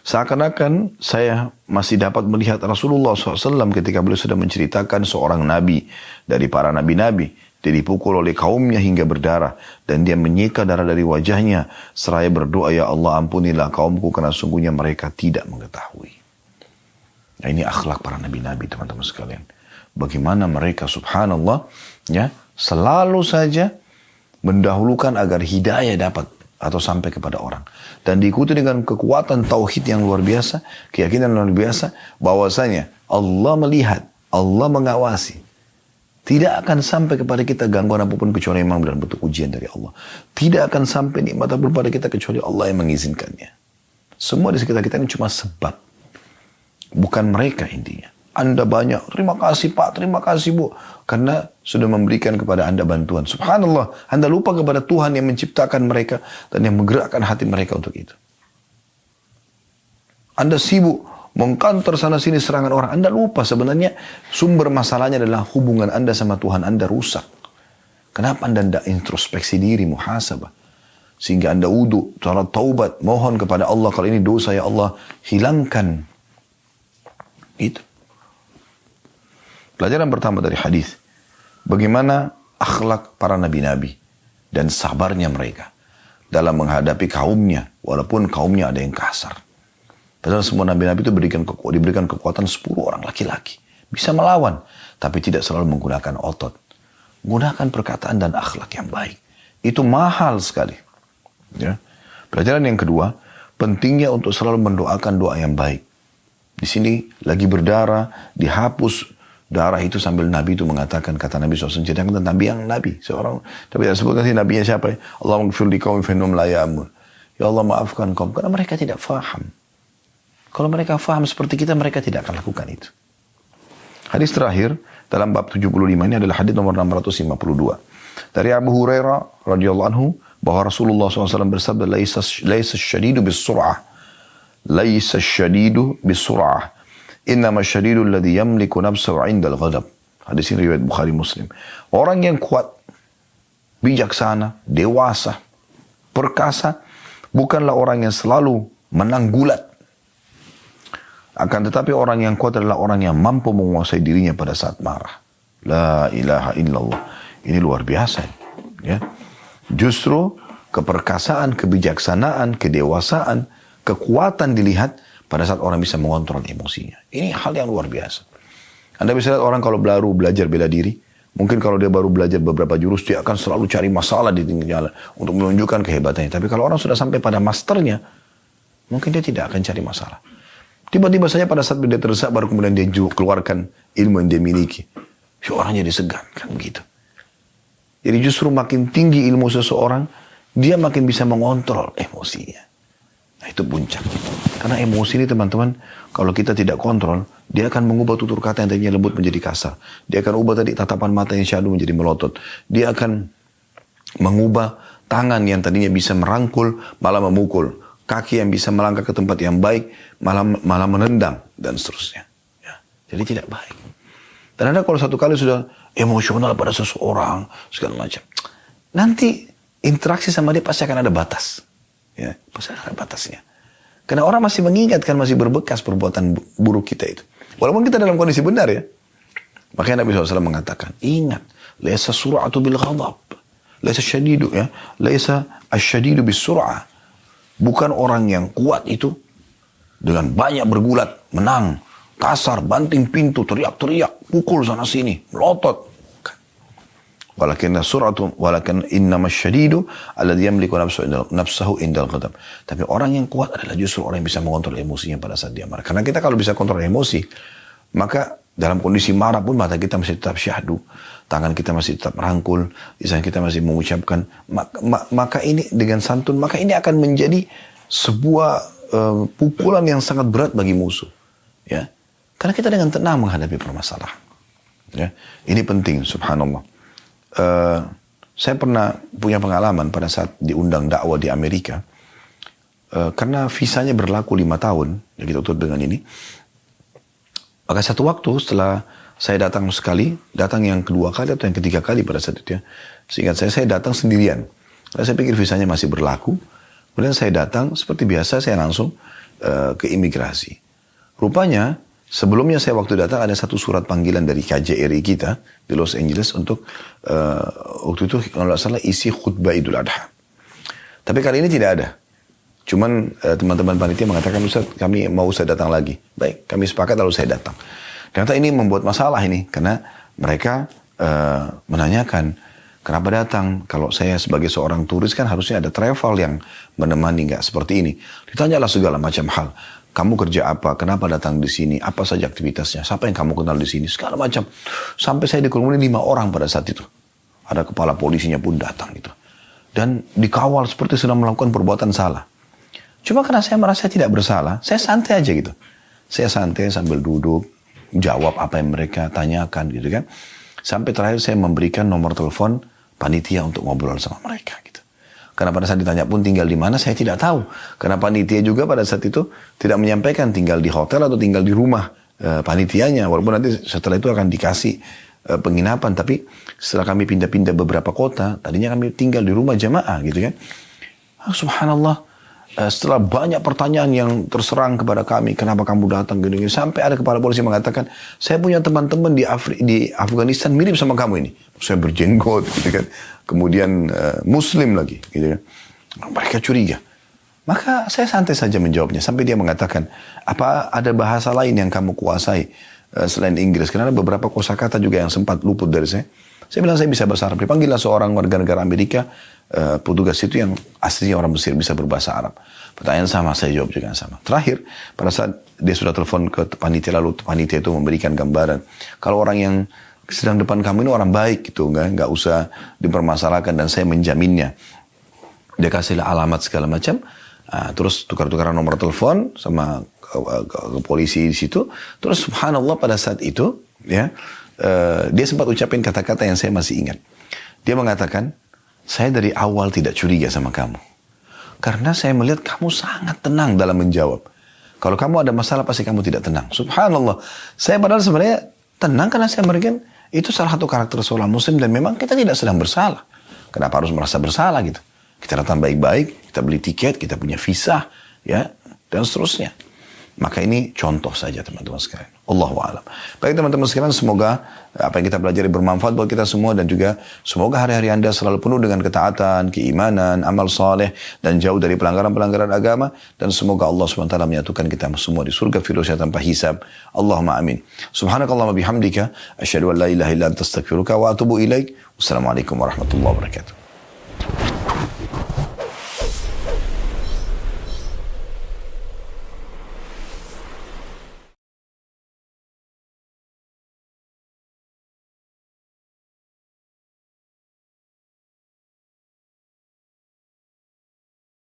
Seakan-akan saya masih dapat melihat Rasulullah SAW ketika beliau sudah menceritakan seorang nabi dari para nabi-nabi. Dia dipukul oleh kaumnya hingga berdarah dan dia menyeka darah dari wajahnya seraya berdoa, "Ya Allah, ampunilah kaumku karena sungguhnya mereka tidak mengetahui." Nah, ini akhlak para nabi-nabi teman-teman sekalian. Bagaimana mereka subhanallah ya selalu saja mendahulukan agar hidayah dapat atau sampai kepada orang. Dan diikuti dengan kekuatan tauhid yang luar biasa, keyakinan yang luar biasa, bahwasanya Allah melihat, Allah mengawasi. Tidak akan sampai kepada kita gangguan apapun kecuali memang dalam bentuk ujian dari Allah. Tidak akan sampai nikmat apapun kepada kita kecuali Allah yang mengizinkannya. Semua di sekitar kita ini cuma sebab. Bukan mereka intinya. Anda banyak, terima kasih Pak, terima kasih Bu. Karena sudah memberikan kepada Anda bantuan. Subhanallah, Anda lupa kepada Tuhan yang menciptakan mereka dan yang menggerakkan hati mereka untuk itu. Anda sibuk mengkantor sana sini serangan orang. Anda lupa sebenarnya sumber masalahnya adalah hubungan Anda sama Tuhan Anda rusak. Kenapa Anda tidak introspeksi diri, muhasabah? Sehingga Anda wudu, salat taubat, mohon kepada Allah, kalau ini dosa ya Allah, hilangkan. Itu. Pelajaran pertama dari hadis, bagaimana akhlak para nabi-nabi dan sabarnya mereka dalam menghadapi kaumnya, walaupun kaumnya ada yang kasar. Padahal semua nabi-nabi itu diberikan kekuatan 10 orang laki-laki. Bisa melawan, tapi tidak selalu menggunakan otot. Gunakan perkataan dan akhlak yang baik. Itu mahal sekali. Ya. Pelajaran yang kedua, pentingnya untuk selalu mendoakan doa yang baik. Di sini lagi berdarah, dihapus darah itu sambil Nabi itu mengatakan, kata Nabi SAW, ceritakan tentang Nabi yang Nabi. Seorang, tapi tidak sebutkan sih Nabinya siapa ya. Allahumma gfir li qaumi fa innahum la ya'lamun. Ya Allah maafkan kaum, karena mereka tidak faham. Kalau mereka faham seperti kita, mereka tidak akan lakukan itu. Hadis terakhir dalam bab 75 ini adalah hadis nomor 652. Dari Abu Hurairah radhiyallahu anhu bahwa Rasulullah SAW bersabda, "Laisa syadidu bis-sur'ah, laisa syadidu bis-sur'ah, innama syadidu alladhi yamliku nafsahu 'inda al-ghadab." Hadis ini riwayat Bukhari Muslim. Orang yang kuat, bijaksana, dewasa, perkasa, bukanlah orang yang selalu menang gulat. Akan tetapi orang yang kuat adalah orang yang mampu menguasai dirinya pada saat marah. La ilaha illallah. Ini luar biasa. Ya. Justru keperkasaan, kebijaksanaan, kedewasaan, kekuatan dilihat pada saat orang bisa mengontrol emosinya. Ini hal yang luar biasa. Anda bisa lihat orang kalau baru belajar bela diri. Mungkin kalau dia baru belajar beberapa jurus, dia akan selalu cari masalah di tengah jalan untuk menunjukkan kehebatannya. Tapi kalau orang sudah sampai pada masternya, mungkin dia tidak akan cari masalah. Tiba-tiba saja pada saat dia terdesak baru kemudian dia keluarkan ilmu yang dia miliki. Si orang jadi segan, kan begitu. Jadi justru makin tinggi ilmu seseorang, dia makin bisa mengontrol emosinya. Nah itu puncak. Karena emosi ini teman-teman, kalau kita tidak kontrol, dia akan mengubah tutur kata yang tadinya lembut menjadi kasar. Dia akan ubah tadi tatapan mata yang syahdu menjadi melotot. Dia akan mengubah tangan yang tadinya bisa merangkul, malah memukul. Kaki yang bisa melangkah ke tempat yang baik, malah menendang, dan seterusnya. Ya. Jadi tidak baik. Dan Anda kalau satu kali sudah emosional pada seseorang, segala macam, nanti interaksi sama dia pasti akan ada batas. Ya, pasti ada batasnya. Karena orang masih mengingatkan, masih berbekas perbuatan buruk kita itu. Walaupun kita dalam kondisi benar ya. Makanya Nabi SAW mengatakan, ingat, laisa sur'atu bil ghadab, laisa syadidu ya, laisa asyadidu bis sur'ah. Bukan orang yang kuat itu dengan banyak bergulat, menang, kasar, banting pintu, teriak-teriak, pukul sana sini, melotot. Walakin innama syadidu alladhi yamliku nafsahu indal ghadab. Tapi orang yang kuat adalah justru orang yang bisa mengontrol emosinya pada saat dia marah. Karena kita kalau bisa kontrol emosi, maka dalam kondisi marah pun mata kita masih tetap syahdu, tangan kita masih tetap merangkul, lisan kita masih mengucapkan, maka ini dengan santun, maka ini akan menjadi sebuah pukulan yang sangat berat bagi musuh. Ya, karena kita dengan tenang menghadapi permasalahan. Ya, ini penting, subhanallah. Saya pernah punya pengalaman pada saat diundang dakwah di Amerika, karena visanya berlaku 5 tahun, ya kita tutup dengan ini. Maka satu waktu setelah saya datang sekali, datang yang kedua kali atau yang ketiga kali pada saat itu ya. Seingat saya datang sendirian. Karena saya pikir visanya masih berlaku. Kemudian saya datang, seperti biasa saya langsung ke imigrasi. Rupanya, sebelumnya saya waktu datang ada satu surat panggilan dari KJRI kita di Los Angeles untuk waktu itu kalau tidak salah isi khutbah Idul Adha. Tapi kali ini tidak ada. Cuman teman-teman panitia mengatakan, Ustaz kami mau saya datang lagi. Baik, kami sepakat lalu saya datang. Ternyata ini membuat masalah ini. Karena mereka menanyakan, Kenapa datang? Kalau saya sebagai seorang turis kan harusnya ada travel yang menemani, nggak seperti ini. Ditanyalah segala macam hal. Kamu kerja apa? Kenapa datang di sini? Apa saja aktivitasnya? Siapa yang kamu kenal di sini? Segala macam. Sampai saya dikerumuni 5 orang pada saat itu. Ada kepala polisinya pun datang gitu. Dan dikawal seperti sedang melakukan perbuatan salah. Cuma karena saya merasa tidak bersalah, saya santai aja gitu. Saya santai sambil duduk, jawab apa yang mereka tanyakan gitu kan. Sampai terakhir saya memberikan nomor telepon panitia untuk ngobrol sama mereka gitu. Karena pada saat ditanya pun tinggal di mana, saya tidak tahu. Karena panitia juga pada saat itu tidak menyampaikan tinggal di hotel atau tinggal di rumah panitianya. Walaupun nanti setelah itu akan dikasih penginapan. Tapi setelah kami pindah-pindah beberapa kota, tadinya kami tinggal di rumah jamaah gitu kan. Subhanallah. Setelah banyak pertanyaan yang terserang kepada kami, kenapa kamu datang gini-gini, sampai ada kepala polisi mengatakan, saya punya teman-teman di Afghanistan mirip sama kamu ini. Saya berjenggot, gitu kan. Kemudian Muslim lagi, gitu kan. Mereka curiga. Maka saya santai saja menjawabnya, sampai dia mengatakan, apa ada bahasa lain yang kamu kuasai selain Inggris? Karena ada beberapa kosakata juga yang sempat luput dari saya. Saya bilang saya bisa bahasa Arab. Dipanggillah seorang warga negara Amerika, petugas itu yang aslinya orang Mesir, bisa berbahasa Arab. Pertanyaan sama, saya jawab juga sama. Terakhir, pada saat dia sudah telepon ke panitia, lalu panitia itu memberikan gambaran. Kalau orang yang sedang depan kamu ini orang baik gitu, nggak usah dipermasalahkan dan saya menjaminnya. Dia kasihlah alamat segala macam, terus tukar-tukaran nomor telepon sama ke polisi di situ. Terus subhanallah pada saat itu, ya. Dia sempat ucapin kata-kata yang saya masih ingat. Dia mengatakan, saya dari awal tidak curiga sama kamu. Karena saya melihat kamu sangat tenang dalam menjawab. Kalau kamu ada masalah pasti kamu tidak tenang. Subhanallah. Saya padahal sebenarnya tenang karena saya melihat itu salah satu karakter seorang muslim. Dan memang kita tidak sedang bersalah. Kenapa harus merasa bersalah gitu? Kita datang baik-baik, kita beli tiket, kita punya visa, ya, dan seterusnya. Maka ini contoh saja teman-teman sekalian. Allahu a'lam. Baik teman-teman sekalian, semoga apa yang kita pelajari bermanfaat buat kita semua dan juga semoga hari-hari Anda selalu penuh dengan ketaatan, keimanan, amal saleh dan jauh dari pelanggaran-pelanggaran agama dan semoga Allah SWT menyatukan kita semua di surga firdausnya tanpa hisab. Allahumma amin. Subhanakallahumma bihamdika asyhadu an la ilaha illa anta astaghfiruka wa atubu ilaik. Wassalamualaikum warahmatullahi wabarakatuh.